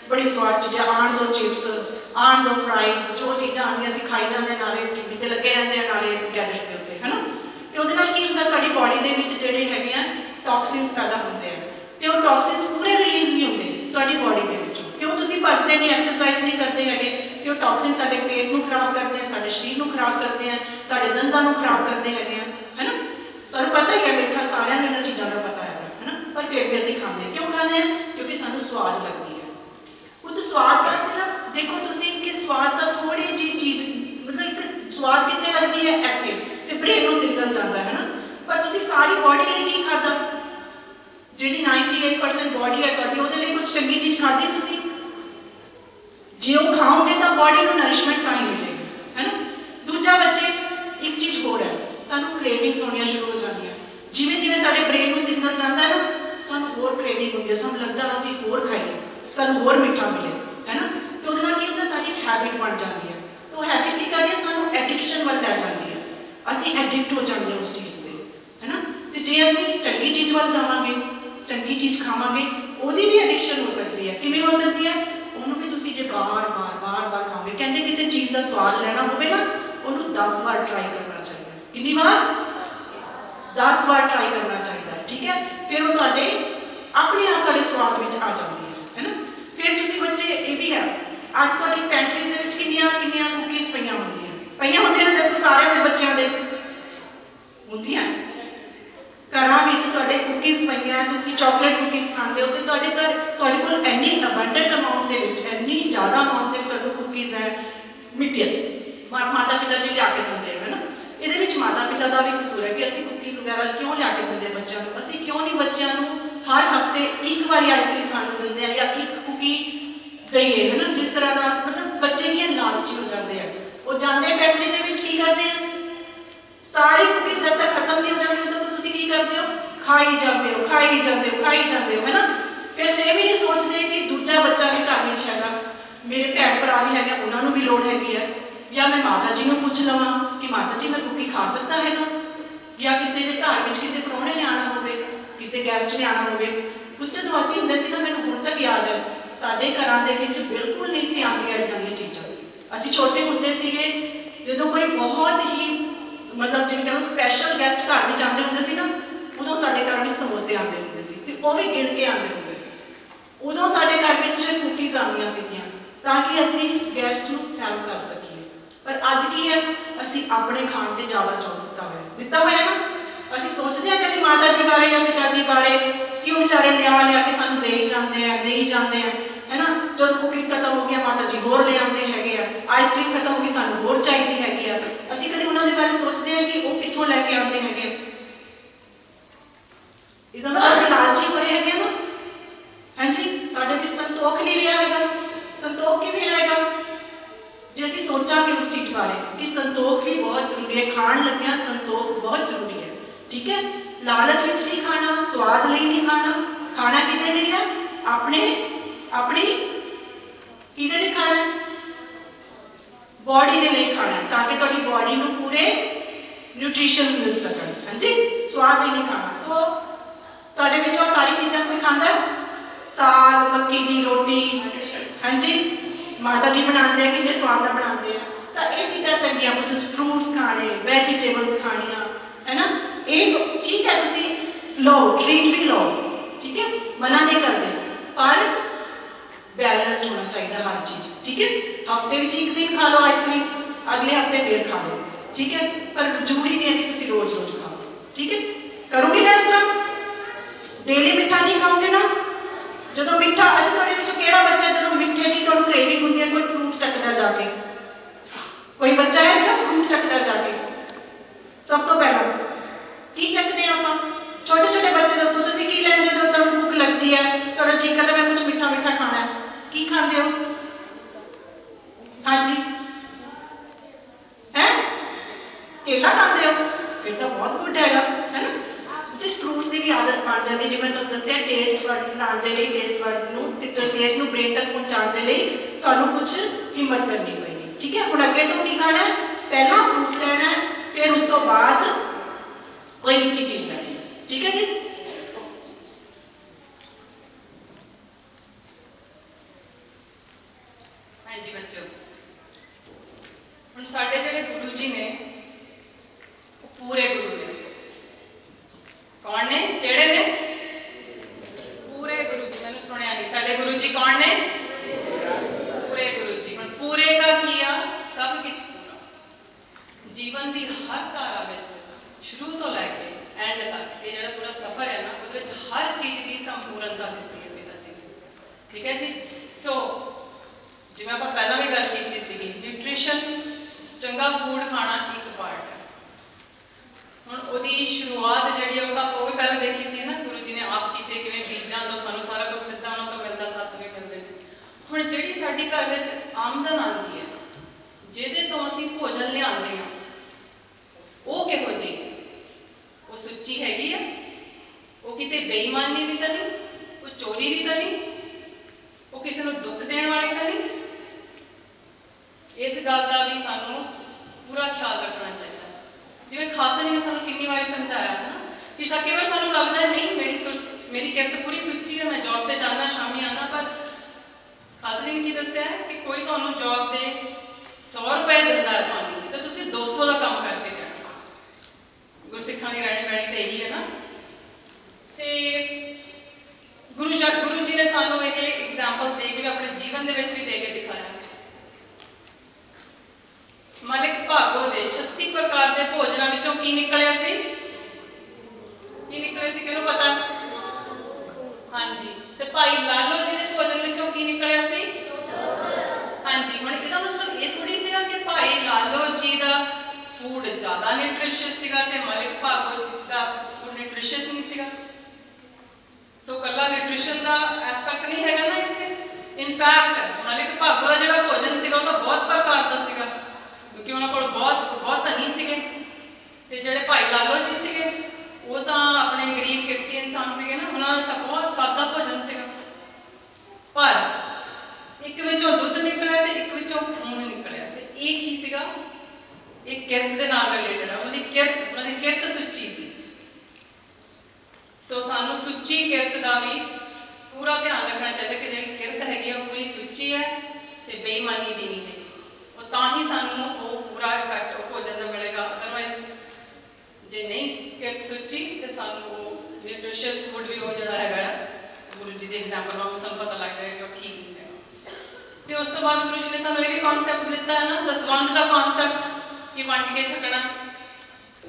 ਬੜੀ ਸਵਾਦ ਚੀਜ਼ਾਂ, ਆਉਣ ਦੋ ਚਿਪਸ, ਆਉਣ ਦੋ ਫਰਾਈਜ਼, ਜੋ ਚੀਜ਼ਾਂ ਆਉਂਦੀਆਂ ਅਸੀਂ ਖਾਈ ਜਾਂਦੇ, ਨਾਲੇ ਟੀਵੀ 'ਤੇ ਲੱਗੇ ਰਹਿੰਦੇ ਆ, ਨਾਲੇ ਗੈਜਟਸ ਦੇ ਉੱਤੇ, ਹੈ ਨਾ। ਤੇ ਉਹਦੇ ਨਾਲ ਕੀ ਹੁੰਦਾ, ਤੁਹਾਡੀ ਬਾਡੀ ਦੇ ਵਿੱਚ ਜਿਹੜੇ ਹੈਗੇ ਆ ਟੌਕਸਿਨਸ ਪੈਦਾ ਹੁੰਦੇ ਆ ਤੇ ਉਹ ਟੌਕਸਿਨਸ ਪੂਰੇ ਰਿਲੀਜ਼ ਨਹੀਂ ਹੁੰਦੇ ਤੁਹਾਡੀ ਬਾਡੀ ਦੇ ਵਿੱਚੋਂ, ਕਿਉਂ? ਤੁਸੀਂ ਭੱਜਦੇ ਨਹੀਂ, ਐਕਸਰਸਾਈਜ਼ ਨਹੀਂ ਕਰਦੇ ਹੈਗੇ ਤੇ ਉਹ ਟੌਕਸਿਨ ਸਾਡੇ ਪੇਟ ਨੂੰ ਖਰਾਬ ਕਰਦੇ ਆ, ਸਾਡੇ ਸਰੀਰ ਨੂੰ ਖਰਾਬ ਕਰਦੇ ਆ, ਸਾਡੇ ਦੰਦਾਂ ਨੂੰ ਖਰਾਬ ਕਰਦੇ ਹੈਗੇ ਆ, ਹੈ ਨਾ। ਤੁਹਾਨੂੰ ਪਤਾ ਹੀ ਹੈ, ਮਿੱਠਾ ਸਾਰਿਆਂ ਨੂੰ ਇਹਨਾਂ ਚੀਜ਼ਾਂ ਦਾ ਪਤਾ ਹੈ ਨਾ, ਪਰ ਫਿਰ ਵੀ ਅਸੀਂ ਖਾਂਦੇ ਹਾਂ। ਕਿਉਂ ਖਾਂਦੇ ਹਾਂ? ਕਿਉਂਕਿ ਸਾਨੂੰ ਸਵਾਦ ਲੱਗਦੀ ਹੈ। ਉਹ ਸਵਾਦ ਦਾ ਸਿਰਫ ਦੇਖੋ ਤੁਸੀਂ ਕਿ ਸਵਾਦ ਦਾ ਥੋੜੀ ਜਿਹੀ ਚੀਜ਼, ਮਤਲਬ ਇੱਕ ਸਵਾਦ ਕਿੱਥੇ ਲੱਗਦੀ ਹੈ? ਇੱਥੇ, ਤੇ ਬ੍ਰੇਨ ਨੂੰ ਸਿਗਨਲ ਜਾਂਦਾ ਹੈ ਨਾ। ਪਰ ਤੁਸੀਂ ਸਾਰੀ ਬਾਡੀ ਲਈ ਕੀ ਖਾਧਾ? ਜਿਹੜੀ 98% ਬਾਡੀ ਹੈ ਤੁਹਾਡੀ, ਉਹਦੇ ਲਈ ਕੁਝ ਚੰਗੀ ਚੀਜ਼ ਖਾਧੀ ਤੁਸੀਂ? ਜੇ ਉਹ ਖਾਓਗੇ ਤਾਂ ਬਾਡੀ ਨੂੰ ਨਰਿਸ਼ਮੈਂਟ ਤਾਂ ਹੀ ਮਿਲੇਗੀ, ਹੈ ਨਾ। ਦੂਜਾ ਬੱਚੇ ਇੱਕ ਚੀਜ਼ ਹੋਰ ਹੈ, ਸਾਨੂੰ ਕ੍ਰੇਵਿੰਗਸ ਹੋਣੀਆਂ ਸ਼ੁਰੂ ਹੋ ਜਾਂਦੀਆਂ, ਜਿਵੇਂ ਜਿਵੇਂ ਸਾਡੇ ਬ੍ਰੇਨ ਨੂੰ ਸਿਗਨਲ ਜਾਂਦਾ ਹੈ ਨਾ, ਸਾਨੂੰ ਹੋਰ ਕ੍ਰੇਵਿੰਗ ਹੁੰਦੀ ਹੈ, ਸਾਨੂੰ ਲੱਗਦਾ ਅਸੀਂ ਹੋਰ ਖਾਈਏ, ਸਾਨੂੰ ਹੋਰ ਮਿੱਠਾ ਮਿਲੇ, ਹੈ ਨਾ। ਤੇ ਉਹਦੇ हैबिट बन जाती है। तो हैबिट की करती है, सानू एडिक्शन वाल लै जाती है, असी एडिक्ट हो जाते हैं उस चीज़ से, है ना। तो जे असी चंगी चीज़ वाल जावांगे, चंगी चीज़ खावांगे, ਉਹਦੀ भी एडिक्शन हो सकती है। किवें हो सकती है? ਉਹਨੂੰ भी तुसीं जे बार बार खाओगे, कहते किसी चीज़ का स्वाद लेना होवे ना, ਉਹਨੂੰ 10 बार ट्राई करना चाहिए। कितनी बार? 10 बार ट्राई करना चाहिए, ठीक है। फिर वो तुहाडे अपने आप तुहाडे स्वाद विच आ जाती है ना। फिर तुसीं बच्चे ये भी है, अज तुहाडी पैंट्रीज दे विच किन्नियां कुकीज़ पईयां होंदियां ने, देखो सारे दे बच्चों दे होंदियां घरां विच तुहाडे कुकीज़ पईयां, तुसीं चॉकलेट कुकीज़ खांदे हो, तो तुहाडे घर तुहाडे कोल इन्नी अबंडेंट अमाउंट दे विच, इन्नी ज़्यादा अमाउंट दे विच तुहाडे कुकीज़ है मिठियां माता पिता जी लिया के दिंदे है ना। ये माता पिता का भी कसूर है कि असी कुकीज़ वगैरह क्यों लिया के देंगे बच्चों को, असी क्यों नहीं बच्चों को हर हफ्ते एक बार आइसक्रीम खाने देंगे या एक कुकी दईए, है ना। जिस तरह ना मतलब बच्चे की लालची हो जाते हैं, वो जाते पैंट्री के की करते हैं, सारी कुकीज़ जब तक खत्म नहीं हो जाती उਦੋਂ तक तुम की करते हो, खाई जाते हो, खाई जाते हो, खाई जाते हो, है ना। फिर ये भी नहीं सोचते कि दूजा बच्चा भी घर में है, मेरे भैन भरा भी है, उन्होंने भी लोड़ हैगी है, या मैं माता जी को पूछ लवां कि माता जी मैं कुकी खा सकता है ना, या किसी के घर में किसी प्राहुणे ने आना हो, किसी गैसट ने आना हो। कुछ जो असीं हुंदे सी ना, मैनूं हुण तक याद है, साडे घरां दे विच बिल्कुल नहीं सी आंदियां इदां दी चीज़ां। असीं छोटे हुंदे सीगे, जदों कोई बहुत ही मतलब जिवें कह लो स्पैशल गैसट घर में आंदे हुंदे सी ना, उदों साडे घर में समोसे आंदे हुंदे सी, ते ओह भी गिण के आंदे हुंदे सी। उदों साडे घर में कुकीज़ आंदियां सीगियां ताकि असीं गैसट नूं सर्व कर सकीए। पर अज की है, असी अपने खाण से ज़्यादा जोर दिता हुआ ना। असी सोचते हैं कभी माता जी बारे या पिता जी बारे कि वो बेचारे लिया के सानू दे जाते हैं, है ना। जो कुकीज़ खत्म हो गया माता जी होर ले आते हैं, आइसक्रीम खत्म हो गई सानू होर चाहिए हैगी है। असी कभी उन्होंने बारे सोचते हैं कि वो कितों लैके आते हैं, इसका मतलब असी लालची भरे है ना। हाँ जी, साढ़े भी संतोख नहीं रहा है, संतोख किवें आएगा जे असीं सोचांगे उस चीज़ बारे कि संतोख भी बहुत जरूरी है, खाण लग्या संतोख बहुत जरूरी है, ठीक है। लालच विच नहीं खाना, स्वाद लई नहीं खाना, खाना किहदे लई है, अपने अपनी किहदे लई खाना है, बॉडी दे लई खाना है, ताकि तुहाडी बॉडी नूं पूरे न्यूट्रिशंस मिल सकन। हाँ जी, स्वाद लई नहीं खाना। सो तुहाडे विचों सारी चीज़ां कोई खांदा, साग मक्की दी रोटी, हाँ जी, माता जी बनाते हैं कितने स्वाद का बनाते हैं, तो ये चीज़ां चंगियां, कुछ फ्रूट्स खाने, वैजीटेबल्स खानियां, है ना। ये तो ठीक है, तुसी लो ट्रीट भी लो, ठीक है, मना नहीं करते, पर बैलेंस्ड होना चाहिए हर चीज़, ठीक है। हफ्ते में एक दिन खा लो आइसक्रीम, अगले हफ्ते फिर खा लो, ठीक है, पर जरूरी नहीं है कि तुसी रोज रोज खाओ, ठीक है। करोगे ना इस तरह, डेली मिठा नहीं खाओगे ना। जो मिठा अज तुहाडे विचों किहड़ा बच्चा जो मिठे की तुहानूं क्रेविंग होंदी है, कोई फ्रूट चकदा जाके, कोई बच्चा है जो फ्रूट चकदा जाके, सब तो पहला की चकते हैं आप, छोटे छोटे बच्चे दसो तुसीं की लैंदे हो, तुहानूं भुख लगती है, तुहाडा जी करदा मैं कुछ मिठा मिठा खाना है, की खांदे हो? हाँ जी, है केला खांदे हो, फिर तो बहुत गुड है ना। जिस फ्रूट्स की भी आदत बन जाती है, जिवें तुहानूं दस्सिया टेस्ट बड्स बनाने लई, टेस्ट बड्स नूं टेस्ट नूं ब्रेन तक पहुँचाने लई तुहानूं कुछ हिम्मत करनी पेगी, ठीक है। हुण अगे तो की खाना है, पहला फ्रूट लेना है, फिर उस तो बाद कोई मीठी चीज़ लेनी है, ठीक है जी। हाँ जी बच्चों, हुण साडे जिहड़े गुरु जी ने वो पूरे गुरु ने, कौन ने, केड़े ने? पूरे गुरु जी। मैंने सुनिया नहीं, साडे गुरु जी कौन ने? पूरे गुरु जी। हुण पूरे का किया सब कुछ पूरा, जीवन की हर धारा विच शुरू तो लैके एंड तक ये जो पूरा सफर है ना, वो हर चीज़ की संपूर्णता दी है पिता जी, ठीक है जी। सो जिवें आपां पहलां भी गल कीती सीगी, न्यूट्रिशन चंगा फूड खाना एक पार्ट है। हुण उहदी शुरुआत जिहड़ी है वो भी पहले देखी सी ना, गुरु जी ने आप कीते किवें बीजां तो सानूं सारा कुछ सिद्धा उन्हां तो मिलदा, तत्त भी मिलदे ने। हुण जिहड़ी साडी घर विच आमदन आती है, जिहदे तो असीं भोजन लिआंदे हां, वो किहो जी, वो सुच्ची हैगी है, वो किते बेईमानी दी तां नहीं, वो चोरी दी तां नहीं, वो किसी नूं दुख देण वाली तां नहीं, ਜਿਵੇਂ ਖਾਲਸਾ ਜੀ ਨੇ ਸਾਨੂੰ ਕਿੰਨੀ ਵਾਰੀ ਸਮਝਾਇਆ ਹੈ ਨਾ ਕਿ ਕਈ ਵਾਰ ਸਾਨੂੰ ਲੱਗਦਾ ਨਹੀਂ ਮੇਰੀ ਕਿਰਤ ਪੂਰੀ ਸੁੱਚੀ ਹੈ, ਮੈਂ ਜੌਬ ਤੇ ਜਾਣਾ ਸ਼ਾਮੀ ਆਉਣਾ, ਪਰ ਖਾਲਸਾ ਜੀ ਨੇ ਕੀ ਦੱਸਿਆ ਹੈ ਕਿ ਕੋਈ ਤੁਹਾਨੂੰ ਜੌਬ ਤੇ 100 ਰੁਪਏ ਦਿੰਦਾ ਹੈ ਤੁਹਾਨੂੰ, ਤਾਂ ਤੁਸੀਂ 200 ਦਾ ਕੰਮ ਕਰਕੇ ਜਾਣਾ। ਗੁਰਸਿੱਖਾਂ ਦੀ ਰਹਿਣੀ ਬਹਿਣੀ ਤਾਂ ਇਹੀ ਹੈ ਨਾ। ਤੇ ਗੁਰੂ ਜੀ ਨੇ ਸਾਨੂੰ ਇਹ ਐਗਜ਼ਾਮਪਲ ਦੇ ਕੇ ਆਪਣੇ ਜੀਵਨ ਦੇ ਵਿੱਚ ਵੀ ਦੇ ਕੇ ਦਿਖਾਇਆ। ਮਾਲਿਕ ਭਾਗੋ ਦੇ 36 ਪ੍ਰਕਾਰ ਦੇ ਭੋਜਨਾਂ ਵਿੱਚੋਂ ਕੀ ਨਿਕਲਿਆ ਸੀ? ਕੀ ਨਿਕਲਿਆ ਸੀ ਕਿਹਨੂੰ ਪਤਾ? ਹਾਂਜੀ। ਤੇ ਭਾਈ ਲਾਲੋ ਜੀ ਦੇ ਭੋਜਨ ਵਿੱਚੋਂ ਕੀ ਨਿਕਲਿਆ ਸੀ? ਹਾਂਜੀ। ਹੁਣ ਇਹਦਾ ਮਤਲਬ ਇਹ ਥੋੜੀ ਸੀਗਾ ਕਿ ਭਾਈ ਲਾਲੋ ਜੀ ਦਾ ਫੂਡ ਜ਼ਿਆਦਾ ਨਿਊਟ੍ਰੀਸ਼ੀਅਸ ਸੀਗਾ ਤੇ ਮਾਲਿਕ ਭਾਗੋ ਦਾ ਫੂਡ ਨਿਊਟ੍ਰੀਸ਼ੀਅਸ ਨਹੀਂ ਸੀਗਾ। ਸੋ ਕੱਲਾ ਨਿਊਟ੍ਰੀਸ਼ਨ ਦਾ ਐਸਪੈਕਟ ਨਹੀਂ ਹੈਗਾ ਨਾ ਇੱਥੇ। ਇਨਫੈਕਟ ਮਾਲਿਕ ਭਾਗੋ ਦਾ ਜਿਹੜਾ ਭੋਜਨ ਸੀਗਾ ਉਹ ਤਾਂ ਬਹੁਤ ਪ੍ਰਕਾਰ ਦਾ ਸੀਗਾ, ਕਿਉਂਕਿ ਉਹਨਾਂ ਕੋਲ ਬਹੁਤ ਧਨੀ ਸੀਗੇ। ਤੇ ਜਿਹੜੇ ਭਾਈ ਲਾਲੋ ਜੀ ਸੀਗੇ ਉਹ ਤਾਂ ਆਪਣੇ ਗਰੀਬ ਕਿਰਤੀ ਇਨਸਾਨ ਸੀਗੇ ਨਾ, ਉਹਨਾਂ ਦਾ ਤਾਂ ਬਹੁਤ ਸਾਦਾ ਭੋਜਨ ਸੀਗਾ। ਪਰ ਇੱਕ ਵਿੱਚੋਂ ਦੁੱਧ ਨਿਕਲਿਆ ਤੇ ਇੱਕ ਵਿੱਚੋਂ ਖੂਨ ਨਿਕਲਿਆ। ਤੇ ਇਹ ਕੀ ਸੀਗਾ? ਇਹ ਕਿਰਤ ਦੇ ਨਾਲ ਰਿਲੇਟਡ ਹੈ। ਉਹਨਾਂ ਦੀ ਕਿਰਤ ਸੁੱਚੀ ਸੀ। ਸੋ ਸਾਨੂੰ ਸੁੱਚੀ ਕਿਰਤ ਦਾ ਵੀ ਪੂਰਾ ਧਿਆਨ ਰੱਖਣਾ ਚਾਹੀਦਾ ਕਿ ਜਿਹੜੀ ਕਿਰਤ ਹੈਗੀ ਉਹ ਪੂਰੀ ਸੁੱਚੀ ਹੈ ਤੇ ਬੇਈਮਾਨੀ ਦੀ ਨਹੀਂ ਹੈਗੀ। ਉਹ ਤਾਂ ਹੀ ਸਾਨੂੰ ਉਹ ਪੂਰਾ ਇਫੈਕਟ ਉਹ ਭੋਜਨ ਦਾ ਮਿਲੇਗਾ। ਅਦਰਵਾਈਜ਼ ਜੇ ਨਹੀਂ ਕਿਰਤ ਸੁੱਚੀ ਤੇ ਸਾਨੂੰ ਉਹ ਨਿਊਟ੍ਰੀਸ਼ੀਅਸ ਫੂਡ ਵੀ ਉਹ ਜਿਹੜਾ ਹੈਗਾ ਗੁਰੂ ਜੀ ਦੇ ਐਗਜ਼ਾਮਪਲ ਨਾਲ ਸਾਨੂੰ ਪਤਾ ਲੱਗ ਜਾਏਗਾ ਕਿ ਉਹ ਠੀਕ ਨਹੀਂ ਹੈਗਾ। ਤੇ ਉਸ ਤੋਂ ਬਾਅਦ ਗੁਰੂ ਜੀ ਨੇ ਸਾਨੂੰ ਇਹ ਵੀ ਕਨਸੈਪਟ ਦਿੱਤਾ ਹੈ ਨਾ, ਦਸਵੰਧ ਦਾ ਕਨਸੈਪਟ, ਕਿ ਵੰਡ ਕੇ ਛਕਣਾ।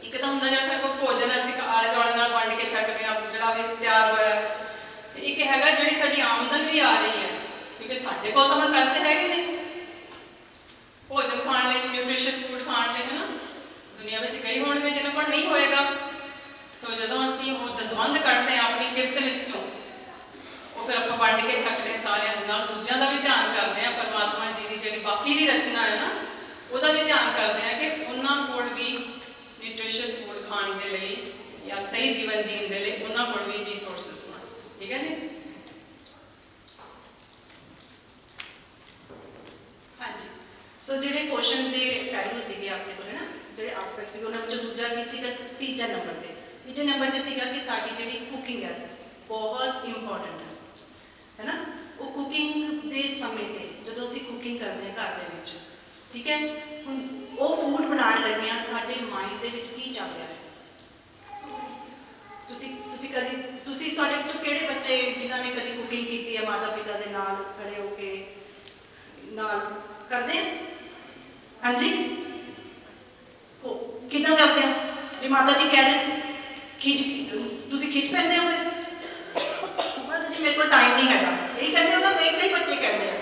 ਇੱਕ ਤਾਂ ਹੁੰਦਾ ਜਿਹੜਾ ਸਾਡੇ ਕੋਲ ਭੋਜਨ ਅਸੀਂ ਆਲੇ ਦੁਆਲੇ ਨਾਲ ਵੰਡ ਕੇ ਛਕਦੇ ਹਾਂ ਜਿਹੜਾ ਵੀ ਤਿਆਰ ਹੋਇਆ, ਤੇ ਇੱਕ ਹੈਗਾ ਜਿਹੜੀ ਸਾਡੀ ਆਮਦਨ ਵੀ ਆ ਰਹੀ ਹੈ, ਕਿਉਂਕਿ ਸਾਡੇ ਕੋਲ ਤਾਂ ਹੁਣ ਪੈਸੇ ਹੈਗੇ ਨੇ ਭੋਜਨ ਖਾਣ ਲਈ, ਨਿਊਟ੍ਰੀਸ਼ੀਅਸ ਫੂਡ ਖਾਣ ਲਈ, ਹੈ ਨਾ। ਦੁਨੀਆ ਵਿੱਚ ਕਈ ਹੋਣਗੇ ਜਿਹਨਾਂ ਕੋਲ ਨਹੀਂ ਹੋਏਗਾ। ਸੋ ਜਦੋਂ ਅਸੀਂ ਉਹ ਦਸਵੰਧ ਕੱਢਦੇ ਹਾਂ ਆਪਣੀ ਕਿਰਤ ਵਿੱਚੋਂ, ਉਹ ਫਿਰ ਆਪਾਂ ਵੰਡ ਕੇ ਛਕਦੇ ਹਾਂ ਸਾਰਿਆਂ ਦੇ ਨਾਲ, ਦੂਜਿਆਂ ਦਾ ਵੀ ਧਿਆਨ ਕਰਦੇ ਹਾਂ। ਪਰਮਾਤਮਾ ਜੀ ਦੀ ਜਿਹੜੀ ਬਾਕੀ ਦੀ ਰਚਨਾ ਹੈ ਨਾ ਉਹਦਾ ਵੀ ਧਿਆਨ ਕਰਦੇ ਹਾਂ ਕਿ ਉਹਨਾਂ ਕੋਲ ਵੀ ਨਿਊਟ੍ਰੀਸ਼ੀਅਸ ਫੂਡ ਖਾਣ ਦੇ ਲਈ ਜਾਂ ਸਹੀ ਜੀਵਨ ਜੀਣ ਦੇ ਲਈ ਉਹਨਾਂ ਕੋਲ ਵੀ ਰਿਸੋਰਸਿਸ ਹੋਣ। ਠੀਕ ਹੈ ਜੀ। ਹਾਂਜੀ। ਸੋ ਜਿਹੜੇ ਕੁਐਸਚਨ ਦੇ ਪਹਿਲੂ ਸੀਗੇ ਆਪਣੇ ਕੋਲ, ਹੈ ਨਾ, ਜਿਹੜੇ ਆਸਪੈਕਟ ਸੀਗੇ ਉਹਨਾਂ ਵਿੱਚੋਂ ਦੂਜਾ ਕੀ ਸੀਗਾ? ਤੀਜਾ ਨੰਬਰ ਤੇ, ਤੀਜੇ ਨੰਬਰ ਤੇ ਸੀਗਾ ਕਿ ਸਾਡੀ ਜਿਹੜੀ ਕੁਕਿੰਗ ਹੈ ਬਹੁਤ ਇੰਪੋਰਟੈਂਟ ਹੈ ਨਾ। ਉਹ ਕੁਕਿੰਗ ਦੇ ਸਮੇਂ ਤੇ ਜਦੋਂ ਅਸੀਂ ਕੁਕਿੰਗ ਕਰਦੇ ਹਾਂ ਘਰ ਦੇ ਵਿੱਚ, ਠੀਕ ਹੈ, ਹੁਣ ਉਹ ਫੂਡ ਬਣਾਉਣ ਲੱਗਿਆਂ ਸਾਡੇ ਮਾਈਂਡ ਦੇ ਵਿੱਚ ਕੀ ਚੱਲ ਰਿਹਾ ਹੈ? ਤੁਸੀਂ ਤੁਹਾਡੇ ਵਿੱਚੋਂ ਕਿਹੜੇ ਬੱਚੇ ਜਿਨ੍ਹਾਂ ਨੇ ਕਦੀ ਕੁਕਿੰਗ ਕੀਤੀ ਹੈ ਮਾਤਾ ਪਿਤਾ ਦੇ ਨਾਲ ਖੜੇ ਹੋ ਕੇ ਨਾਲ ਕਰਦੇ? ਹਾਂਜੀ। ਕਿੱਦਾਂ ਕਰਦੇ ਹੋ? ਜੇ ਮਾਤਾ ਜੀ ਕਹਿ ਦੇਣ ਤੁਸੀਂ ਖਿੱਚ ਪੈਂਦੇ ਹੋ? ਫਿਰ ਮਾਤਾ ਜੀ ਮੇਰੇ ਕੋਲ ਟਾਈਮ ਨਹੀਂ ਹੈਗਾ, ਇਹੀ ਕਹਿੰਦੇ ਹੋ ਨਾ, ਕਈ ਬੱਚੇ ਕਹਿੰਦੇ ਆ,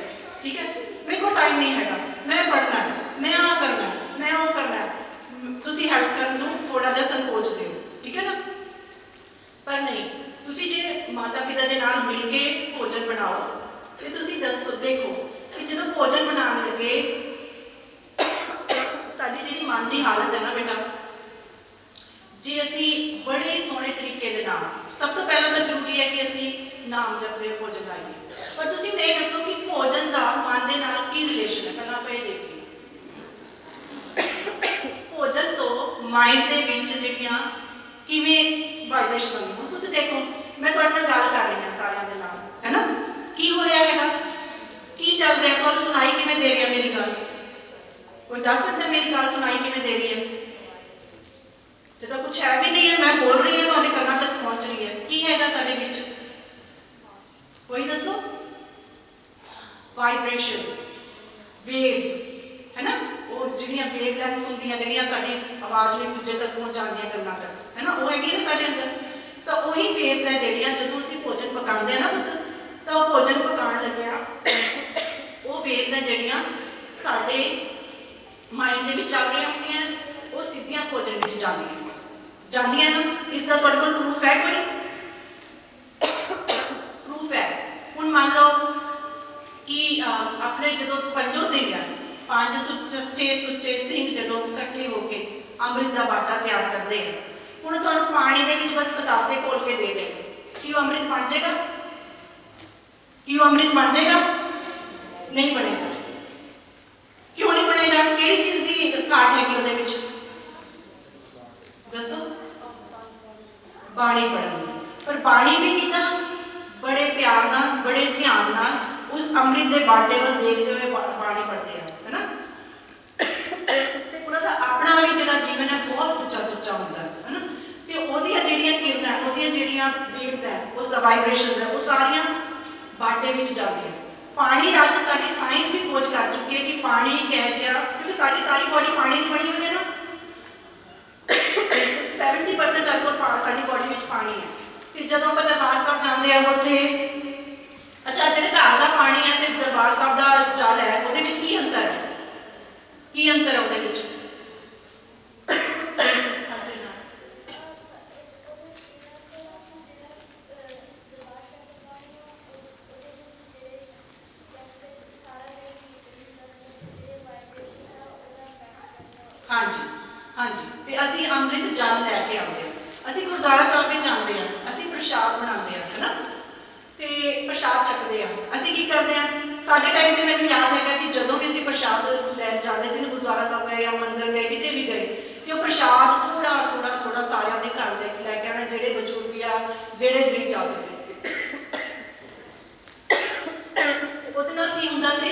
ਠੀਕ ਹੈ, ਮੇਰੇ ਕੋਲ ਟਾਈਮ ਨਹੀਂ ਹੈਗਾ, ਮੈਂ ਪੜ੍ਹਨਾ, ਮੈਂ ਆਹ ਕਰਨਾ, ਮੈਂ ਉਹ ਕਰਨਾ। ਤੁਸੀਂ ਹੈਲਪ ਕਰਨ ਨੂੰ ਥੋੜਾ ਜਿਹਾ ਸੰਕੋਚ ਦਿਓ, ਠੀਕ ਹੈ ਨਾ। ਪਰ ਨਹੀਂ, ਤੁਸੀਂ ਜੇ ਮਾਤਾ ਪਿਤਾ ਦੇ ਨਾਲ ਮਿਲ ਕੇ ਭੋਜਨ ਬਣਾਓ ਤੇ ਤੁਸੀਂ ਦੇਖੋ ਕਿ ਜਦੋਂ ਭੋਜਨ ਬਣਾਉਣ ਲੱਗੇ ਸਾਡੀ ਜਿਹੜੀ ਮਨ ਦੀ ਹਾਲਤ ਹੈ ਨਾ ਬੇਟਾ, ਜੇ ਅਸੀਂ ਬੜੇ ਸੋਹਣੇ ਤਰੀਕੇ ਦੇ ਨਾਲ, ਸਭ ਤੋਂ ਪਹਿਲਾਂ ਤਾਂ ਜ਼ਰੂਰੀ ਹੈ ਕਿ ਅਸੀਂ ਨਾਮ ਜਪਦੇ ਭੋਜਨ ਲਾਈਏ। ਪਰ ਤੁਸੀਂ ਇਹ ਦੱਸੋ ਕਿ ਭੋਜਨ ਦਾ ਮਨ ਦੇ ਨਾਲ ਕੀ ਰਿਲੇਸ਼ਨ ਹੈ? ਪਹਿਲਾਂ ਆਪਾਂ ਇਹ ਦੇਖੀਏ। ਭੋਜਨ ਤੋਂ ਮਾਈਂਡ ਦੇ ਵਿੱਚ ਜਿਹੜੀਆਂ ਕਿਵੇਂ ਵਾਈਬ੍ਰੇਸ਼ਨ ਆਉਂਦੀ। ਹੁਣ ਖੁਦ ਦੇਖੋ, ਮੈਂ ਤੁਹਾਡੇ ਨਾਲ ਗੱਲ ਕਰ ਰਹੀ ਹਾਂ ਸਾਰਿਆਂ ਦੇ ਨਾਲ, ਹੈ ਨਾ, ਕੀ ਹੋ ਰਿਹਾ ਹੈਗਾ, ਕੀ ਚੱਲ ਰਿਹਾ, ਤੁਹਾਨੂੰ ਸੁਣਾਈ ਕਿਵੇਂ ਦੇ ਰਹੀ ਹੈ ਮੇਰੀ ਗੱਲ? ਕੋਈ ਦੱਸ ਸਕਦਾ ਮੇਰੀ ਗੱਲ ਸੁਣਾਈ ਕਿਵੇਂ ਦੇ ਰਹੀ ਹੈ? ਜਦੋਂ ਕੁਛ ਹੈ ਵੀ ਨਹੀਂ ਹੈ, ਮੈਂ ਬੋਲ ਰਹੀ ਹਾਂ, ਤੁਹਾਡੇ ਕੰਨਾਂ ਤੱਕ ਪਹੁੰਚ ਰਹੀ ਹੈ, ਕੀ ਹੈਗਾ ਸਾਡੇ ਵਿੱਚ? ਕੋਈ ਦੱਸੋ? ਵਾਈਬ੍ਰੇਸ਼ਨਸ, ਵੇਵਸ, ਹੈ ਨਾ, ਉਹ ਜਿਹੜੀਆਂ ਵੇਵਲੈਂਥ ਹੁੰਦੀਆਂ ਜਿਹੜੀਆਂ ਸਾਡੀ ਆਵਾਜ਼ ਨੂੰ ਦੂਜੇ ਤੱਕ ਪਹੁੰਚਾਉਂਦੀਆਂ ਕੰਨਾਂ ਤੱਕ, ਹੈ ਨਾ, ਉਹ ਹੈਗੀ ਨਾ ਸਾਡੇ ਅੰਦਰ। ਤਾਂ ਉਹੀ ਵੇਵਸ ਹੈ ਜਿਹੜੀਆਂ ਜਦੋਂ ਅਸੀਂ ਭੋਜਨ ਪਕਾਉਂਦੇ ਹਾਂ ਨਾ ਪੁੱਤ, ਤਾਂ ਉਹ ਭੋਜਨ ਪਕਾਉਣ ਲੱਗਿਆ ਉਹ ਵੇਵਸ ਹੈ ਜਿਹੜੀਆਂ ਸਾਡੇ ਮਾਈਂਡ ਦੇ ਵਿੱਚ ਚੱਲ ਰਹੀਆਂ ਹੁੰਦੀਆਂ, ਉਹ ਸਿੱਧੀਆਂ ਭੋਜਨ ਵਿੱਚ ਜਾਂਦੀਆਂ ਨਾ। ਇਸ ਦਾ ਤੁਹਾਡੇ ਕੋਲ ਪ੍ਰੂਫ ਹੈ? ਕੋਈ ਪ੍ਰੂਫ ਹੈ? ਹੁਣ ਮੰਨ ਲਓ ਕਿ ਆਪਣੇ ਜਦੋਂ ਪੰਜੋ ਸਿੰਘ ਆ, ਪੰਜ ਸੁੱਚੇ ਸਿੰਘ ਜਦੋਂ ਇਕੱਠੇ ਹੋ ਕੇ ਅੰਮ੍ਰਿਤ ਦਾ ਬਾਟਾ ਤਿਆਰ ਕਰਦੇ ਆ, ਹੁਣ ਤੁਹਾਨੂੰ ਪਾਣੀ ਦੇ ਵਿੱਚ ਬਸ ਪਤਾਸੇ ਘੋਲ ਕੇ ਦੇ ਦੇ, ਕੀ ਉਹ ਅੰਮ੍ਰਿਤ ਬਣ ਜਾਏਗਾ? ਕੀ ਉਹ ਅੰਮ੍ਰਿਤ ਬਣ ਜਾਏਗਾ? ਨਹੀਂ ਬਣੇਗਾ। ਕਿਉਂ ਨਹੀਂ ਬਣੇਗਾ? ਕਿਹੜੀ ਚੀਜ਼ ਦੀ ਘਾਟ ਹੈਗੀ ਉਹਦੇ ਵਿੱਚ? दसो बाणी पढ़न दी। पर बाणी भी कितना बड़े प्यार नाल बड़े ध्यान नाल उस अमृत के बाटे वाल देखते हुए बाणी पढ़ते हैं, है ना। ते उन्हां दा अपना भी जिहड़ा जीवन है बहुत उच्चा सुच्चा होंदा है ना। ते ओहदियां जिहड़ियां किरणां ओहदियां जिहड़ियां वेव्स है उस वाइब्रेशंस है वो सारियां बाटे विच जांदियां। पानी अज साडी साइंस भी खोज कर चुकी है कि पानी कह जिहा, क्योंकि साडी सारी बॉडी पानी की बनी हुई है ना। 70% साडे कोल साडी बॉडी विच पानी है। ते जदों आपां दरबार साहब जांदे आ उत्थे अच्छा जिहड़े घर दा पानी है ते दरबार साहब दा जल है ओहदे विच की अंतर है, की अंतर है ओहदे विच? हाँ जी हाँ जी। तो असी अमृत जल लैके आते हैं, असी गुरुद्वारा साहब में जाते हैं, असी प्रसाद बनाते हैं, है ना। तो प्रसाद छकते हैं, असी की करते हैं साढ़े टाइम से मैंने याद है कि जदों भी असी प्रसाद लैन जाते थे गुरुद्वारा साहब गए या मंदिर गए कितने भी गए तो प्रसाद थोड़ा थोड़ा थोड़ा सारे के घर लैके आना जोड़े बजुर्ग या जोड़े नहीं जा सकते की होंदा सी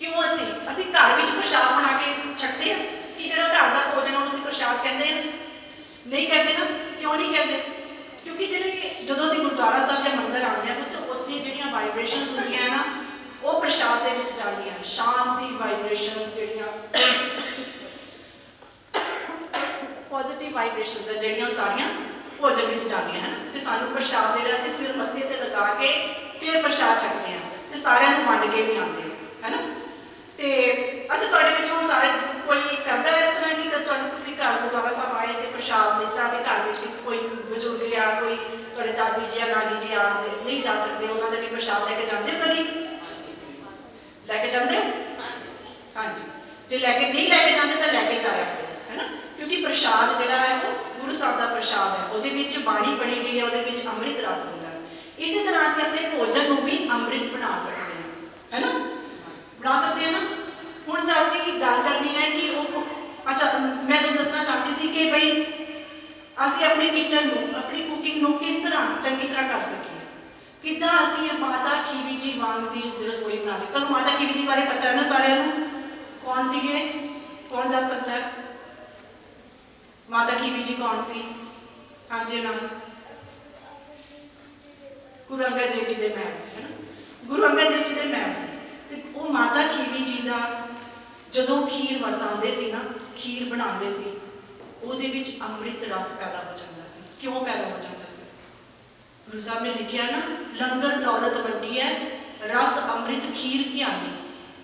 क्यों असी घर में प्रसाद बना के छकते हैं कि जो घर का भोजन है प्रसाद कहते हैं नहीं कहते ना, क्यों नहीं कहते? क्योंकि जो जो असी गुरुद्वारा साहब या मंदिर आते हैं तो उत्थे जिहड़ियां वाइब्रेशनस होंदियां है ना वो प्रसाद दे विच जांदियां, शांति वाइब्रेशनस जिहड़ियां पॉजिटिव वाइब्रेशनस है जिहड़ियां सारियां भोजन विच जांदियां है ना। ते सानू प्रसाद जिहड़ा असी सिर मत्थे ते लगा के फिर प्रसाद छकते हैं ते सारियां नूं वंड के भी आते है ना। ते अच्छा तुहाडे विच हुण सारे कोई करदा है इस तरह कि तुहानूं तुसीं घर गुरुद्वारा साहब आए ते प्रसाद लिता ते घर विच किसी कोई बजुर्ग या कोई तुहाडे दादी जी या नानी जी आते नहीं जा सकते उन्हां दे भी प्रसाद लैके जांदे हो, कदी लैके जांदे हो? हाँ जी, जे लैके नहीं लैके जांदे तां लैके जाया करो, है ना। क्योंकि प्रसाद जिहड़ा है वो गुरु साहब दा प्रसाद है, उहदे विच बाणी बनी गई है, उहदे विच अमृत रस हुंदा है। इसी तरह असीं अपने भोजन नूं भी अमृत बना सकते हैं, है ना, बना सकते हैं ना। हुण चाची गल करनी है कि अच्छा मैं तुहानूं दसना चाहती सी कि बई असीं अपने किचन नूं अपनी कुकिंग नूं किस तरह चंगी तरह कर सकीए, किद्दां असीं माता खीवी जी वांग दी रसोई बना सकते। तुहानूं माता खीवी जी बारे पता है ना सारिआं नूं? कौन सीगे, कौन दस सकता है माता खीवी जी कौन सी? हाँ जी नाम गुरु अंगद देव जी के महल से, है ना। गुरु अंगद देव जी के महल से वो माता खीवी जी का जदों खीर वरतांदे सी ना, खीर बनाते सी उहदे विच अमृत रस पैदा हो जाता सी। क्यों पैदा हो जाता सी? गुरु साहब ने लिखिया ना, लंगर दौलत वंडी है रस अमृत खीर घियानी,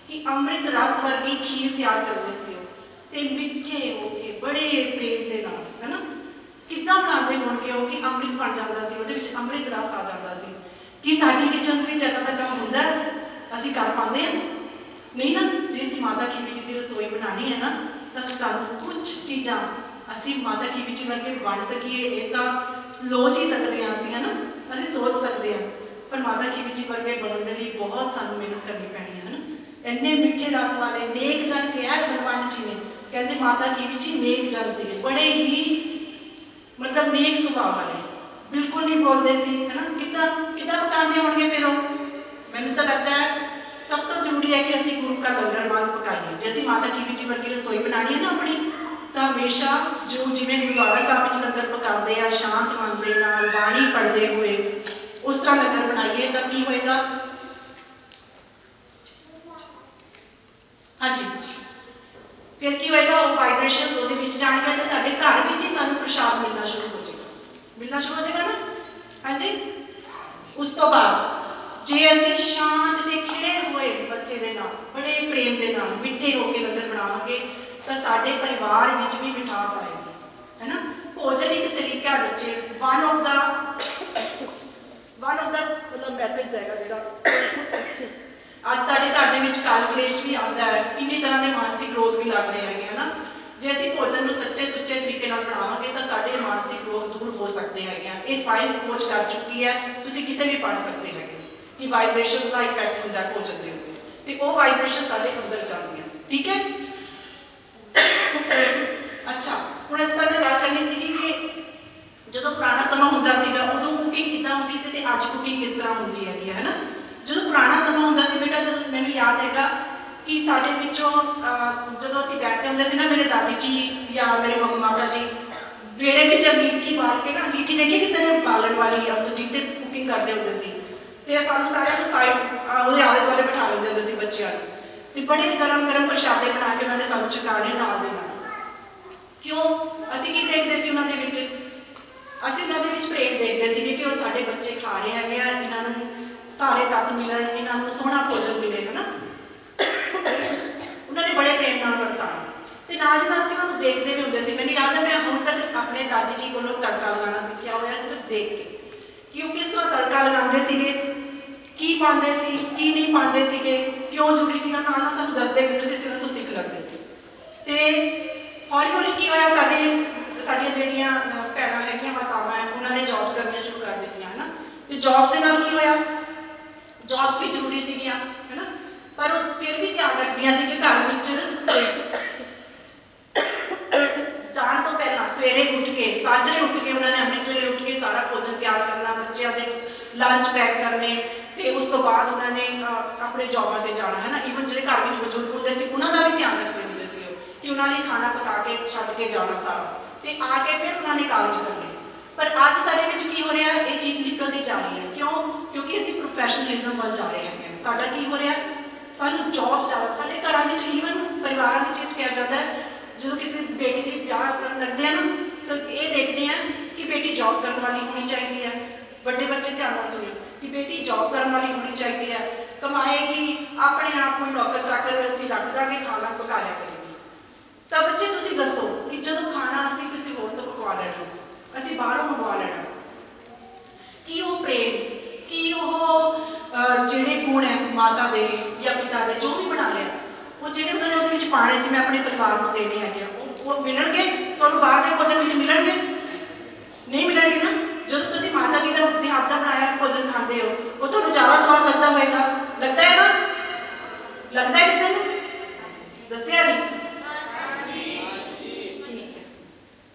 कि अमृत रस वर्गी खीर तैयार करते सी ते मिठे होके बड़े प्रेम के नाल, है ना। किद्दां बनाते होणगे वो कि अमृत बन जाता सी, उहदे विच अमृत रस आ जाता सी। कि साडी किचन विच इदां दा काम हुंदा है असीं कर पाते हैं नहीं ना। जे असीं माता खीवी जी की रसोई बनानी है ना तो सानूं कुछ चीज़ां असीं माता खीवी जी वर्गे बन सकीए ये तो लोच ही सकते हैं असीं, है ना, असीं सोच सकते हैं, पर माता खीवी जी वर्गे बनने के लिए बहुत सानूं मेहनत करनी पैनी है ना। इन्ने मिठे रस वाले नेक जन कहा बलवंत जी ने, कहते माता खीवी जी नेक जन से बड़े ही मतलब नेक सुभाव वाले, बिल्कुल नहीं बोलते सी, है ना। किद्दां पकाते होणगे फिर मैनूं तो लगता है सब तो जरूरी है कि असीं गुरु का लंगर मांग पकाइए। जे असीं माता खीवी जी वर्गी रसोई बनानी है ना अपनी तो हमेशा जो जिवें गुरुद्वारा साहब विच लंगर पकाते हैं शांत मन दे नाल बाणी पढ़ते हुए उस तरह लंगर बनाइए तो की होएगा? हाँ जी, फिर की होएगा? वो वाइब्रेशन उहदे विच जाणगे तो साडे घर विच ही सानूं प्रसाद मिलना शुरू हो जाएगा ना। हाँ जी, उस तो बाद जे असीं शांत ते खिड़े हुए मत्थे दे नाल बड़े प्रेम दे नाल मिठे होके लंगर बनावांगे तो साडे परिवार विच भी मिठास आएगी, है ना। भोजन एक तरीका बच्चे वन ऑफ द मतलब मैथड्स हैगा जिहड़ा अज साडे घर दे विच काल कलेश भी आंदा है, किन्नी तरह के मानसिक रोग भी लग रहे हैं, है ना। जे असीं भोजन नूं सच्चे सुच्चे तरीके नाल बनावांगे तो साडे मानसिक रोग दूर हो सकते हैं। ये साइंस खोज कर चुकी है, तुसीं किते भी पढ़ सकते हैं कि वाइब्रेशन का इफेक्ट होंदा है भोजन के उत्ते ते वो वाइब्रेशन साडे अंदर जाती है, ठीक है। अच्छा ਹੁਣ ਅਸੀਂ ਤੁਹਾਡੇ ਨਾਲ ਗੱਲ करनी ਸੀगी कि ਜਦੋਂ ਪੁਰਾਣਾ ਸਮਾਂ ਹੁੰਦਾ ਸੀਗਾ ਉਦੋਂ ਕੁਕਿੰਗ ਕਿੱਦਾਂ ਹੁੰਦੀ ਸੀ ਤੇ ਅੱਜ ਕੁਕਿੰਗ ਕਿਸ ਤਰ੍ਹਾਂ ਹੁੰਦੀ ਹੈਗੀ ਹੈ ਨਾ। ਜਦੋਂ ਪੁਰਾਣਾ ਸਮਾਂ ਹੁੰਦਾ ਸੀ ਬੇਟਾ, ਜਦੋਂ ਮੈਨੂੰ ਯਾਦ ਹੈਗਾ ਕਿ ਸਾਡੇ ਵਿੱਚੋਂ ਜਦੋਂ ਅਸੀਂ ਬੈਠਦੇ ਹੁੰਦੇ ਸੀ ਨਾ, ਮੇਰੇ ਦਾਦੀ ਜੀ ਜਾਂ ਮੇਰੇ ਮਾਤਾ ਜੀ ਵਿਹੜੇ ਵਿੱਚ ਅੰਗੀਠੀ ਬਾਲ ਕੇ ਨਾ, ਅੰਗੀਠੀ ਦੇਖੀ ਕਿਸੇ ਨੇ ਬਾਲਣ ਵਾਲੀ ਜਿੱਤੇ ਕੁਕਿੰਗ ਕਰਦੇ ਹੁੰਦੇ ਸੀ, ਤੇ ਸਾਨੂੰ ਸਾਰਿਆਂ ਨੂੰ ਸਾਈਡ ਉਹਦੇ ਆਲੇ ਦੁਆਲੇ ਬਿਠਾ ਲੈਂਦੇ ਹੁੰਦੇ ਸੀ ਬੱਚਿਆਂ ਨੂੰ, ਤੇ ਬੜੇ ਗਰਮ ਗਰਮ ਪ੍ਰਸ਼ਾਦੇ ਬਣਾ ਕੇ ਉਹਨਾਂ ਨੇ ਸਾਨੂੰ ਛਕਾਣੇ ਨਾਲ ਦੇ ਨਾਲ। ਕਿਉਂ? ਅਸੀਂ ਕੀ ਦੇਖਦੇ ਸੀ ਉਹਨਾਂ ਦੇ ਵਿੱਚ? ਅਸੀਂ ਉਹਨਾਂ ਦੇ ਵਿੱਚ ਪ੍ਰੇਮ ਦੇਖਦੇ ਸੀਗੇ ਕਿ ਉਹ ਸਾਡੇ ਬੱਚੇ ਖਾ ਰਹੇ ਹੈਗੇ ਆ, ਇਹਨਾਂ ਨੂੰ ਸਾਰੇ ਤੱਤ ਮਿਲਣ, ਇਹਨਾਂ ਨੂੰ ਸੋਹਣਾ ਭੋਜਨ ਮਿਲੇ, ਹੈ ਨਾ। ਉਹਨਾਂ ਨੇ ਬੜੇ ਪ੍ਰੇਮ ਨਾਲ ਵਰਤਾਉਣਾ, ਤੇ ਨਾਲ ਦੀ ਨਾਲ ਅਸੀਂ ਉਹਨਾਂ ਨੂੰ ਦੇਖਦੇ ਵੀ ਹੁੰਦੇ ਸੀ। ਮੈਨੂੰ ਯਾਦ ਹੈ ਮੈਂ ਹੁਣ ਤੱਕ ਆਪਣੇ ਦਾਦੀ ਜੀ ਕੋਲੋਂ ਤੜਕਾ ਲਗਾਉਣਾ ਸਿੱਖਿਆ ਹੋਇਆ ਸਿਰਫ ਦੇਖ ਕੇ, ਕਿ ਉਹ ਕਿਸ ਤਰ੍ਹਾਂ ਤੜਕਾ ਲਗਾਉਂਦੇ ਸੀਗੇ, ਕੀ ਪਾਉਂਦੇ ਸੀ, ਕੀ ਨਹੀਂ ਪਾਉਂਦੇ ਸੀਗੇ, ਕਿਉਂ ਜ਼ਰੂਰੀ ਸੀਗਾ, ਨਾਲ ਨਾਲ ਸਾਨੂੰ ਦੱਸਦੇ ਵੀ ਹੁੰਦੇ ਸੀ, ਉਹਨਾਂ ਤੋਂ ਸਿੱਖ ਲੈਂਦੇ ਸੀ। ਤੇ ਹੌਲੀ ਹੌਲੀ ਕੀ ਹੋਇਆ, ਸਾਡੀਆਂ ਜਿਹੜੀਆਂ ਭੈਣਾਂ ਹੈਗੀਆਂ, ਮਾਤਾਵਾਂ ਹੈ, ਉਹਨਾਂ ਨੇ ਜੌਬਸ ਕਰਨੀਆਂ ਸ਼ੁਰੂ ਕਰ ਦਿੱਤੀਆਂ, ਹੈ ਨਾ। ਤੇ ਜੌਬਸ ਦੇ ਨਾਲ ਕੀ ਹੋਇਆ, ਜੌਬਸ ਵੀ ਜ਼ਰੂਰੀ ਸੀਗੀਆਂ, ਹੈ ਨਾ, ਪਰ ਉਹ ਫਿਰ ਵੀ ਧਿਆਨ ਰੱਖਦੀਆਂ ਸੀ ਕਿ ਘਰ ਵਿੱਚ ਜਾਣ ਤੋਂ ਪਹਿਲਾਂ ਸਵੇਰੇ ਉੱਠ ਕੇ, ਸਾਜਰੇ ਉੱਠ ਕੇ, ਉਹਨਾਂ ਨੇ ਅੰਮ੍ਰਿਤ ਵੇਲੇ ਉੱਠ ਕੇ ਸਾਰਾ ਭੋਜਨ ਤਿਆਰ ਕਰਨਾ, ਬੱਚਿਆਂ ਦੇ ਲੰਚ ਪੈਕ ਕਰਨੇ, ਤੇ ਉਸ ਤੋਂ ਬਾਅਦ ਉਹਨਾਂ ਨੇ ਆਪਣੇ ਜੌਬਾਂ ਤੇ ਜਾਣਾ, ਹੈ ਨਾ। ਈਵਨ ਜਿਹੜੇ ਘਰ ਵਿੱਚ ਬਜ਼ੁਰਗ ਹੁੰਦੇ ਸੀ ਉਹਨਾਂ ਦਾ ਵੀ ਧਿਆਨ ਰੱਖਦੇ ਹੁੰਦੇ ਸੀ ਉਹ, ਕਿ ਉਹਨਾਂ ਨੇ ਖਾਣਾ ਪਕਾ ਕੇ ਛੱਡ ਕੇ ਜਾਣਾ ਸਾਰਾ, ਤੇ ਆ ਕੇ ਫਿਰ ਉਹਨਾਂ ਨੇ ਕਾਰਜ ਕਰਨੇ। ਪਰ ਅੱਜ ਸਾਡੇ ਵਿੱਚ ਕੀ ਹੋ ਰਿਹਾ, ਇਹ ਚੀਜ਼ ਨਿਕਲਦੀ ਜਾ ਰਹੀ ਹੈ। ਕਿਉਂ? ਕਿਉਂਕਿ ਅਸੀਂ ਪ੍ਰੋਫੈਸ਼ਨਲਿਜ਼ਮ ਵੱਲ ਜਾ ਰਹੇ ਹੈਗੇ। ਸਾਡਾ ਕੀ ਹੋ ਰਿਹਾ, ਸਾਨੂੰ ਜੌਬਸ ਜ਼ਿਆਦਾ, ਸਾਡੇ ਘਰਾਂ ਵਿੱਚ ਈਵਨ ਪਰਿਵਾਰਾਂ ਵਿੱਚ ਇਹ ਕਿਹਾ ਜਾਂਦਾ ਹੈ, ਜਦੋਂ ਕਿਸੇ ਬੇਟੀ ਦੀ ਵਿਆਹ ਕਰਨ ਲੱਗਦੇ ਆ ਨਾ, ਤਾਂ ਇਹ ਦੇਖਦੇ ਆ ਕਿ ਬੇਟੀ ਜੌਬ ਕਰਨ ਵਾਲੀ ਹੋਣੀ ਚਾਹੀਦੀ ਹੈ। ਵੱਡੇ ਬੱਚੇ ਧਿਆਨ ਨਾਲ ਸੁਣਿਓ ਕਿ ਬੇਟੀ ਜੌਬ ਕਰਨ ਵਾਲੀ ਹੋਣੀ ਚਾਹੀਦੀ ਹੈ, ਕਮਾਏਗੀ, ਆਪਣੇ ਆਪ ਕੋਈ ਨੌਕਰ ਚਾਕਰ ਅਸੀਂ ਰੱਖ ਦਾਂਗੇ, ਖਾਣਾ ਪਕਾ ਲਿਆ ਕਰੇਗੀ। ਤਾਂ ਬੱਚੇ ਤੁਸੀਂ ਦੱਸੋ ਕਿ ਜਦੋਂ ਖਾਣਾ ਅਸੀਂ ਕਿਸੇ ਹੋਰ ਤੋਂ ਪਕਵਾ ਲੈਣਾ, ਅਸੀਂ ਬਾਹਰੋਂ ਮੰਗਵਾ ਲੈਣਾ, ਕੀ ਉਹ ਪ੍ਰੇਮ, ਕੀ ਉਹ ਜਿਹੜੇ ਗੁਣ ਹੈ ਮਾਤਾ ਦੇ ਜਾਂ ਪਿਤਾ ਦੇ, ਜੋ ਵੀ ਬਣਾ ਰਿਹਾ, ਉਹ ਜਿਹੜੇ ਉਹਨਾਂ ਨੇ ਉਹਦੇ ਵਿੱਚ ਪਾਣੇ ਸੀ, ਮੈਂ ਆਪਣੇ ਪਰਿਵਾਰ ਨੂੰ ਦੇਣੇ ਹੈਗੇ, ਉਹ ਮਿਲਣਗੇ ਤੁਹਾਨੂੰ ਬਾਹਰ ਦੇ ਭੋਜਨ ਵਿੱਚ? ਮਿਲਣਗੇ ਨਹੀਂ ਮਿਲਣਗੇ ਨਾ। ਜਦੋਂ ਤੁਸੀਂ ਮਾਤਾ ਜੀ ਦਾ ਆਪਣੇ ਹੱਥ ਦਾ ਬਣਾਇਆ ਭੋਜਨ ਖਾਂਦੇ ਹੋ, ਉਹ ਤੁਹਾਨੂੰ ਜ਼ਿਆਦਾ ਸਵਾਦ ਲੱਗਦਾ ਹੋਏਗਾ, ਲੱਗਦਾ ਹੈ ਨਾ? ਲੱਗਦਾ ਹੈ ਕਿਸੇ ਨੂੰ? ਦੱਸਿਆ ਨਹੀਂ? ਠੀਕ ਹੈ,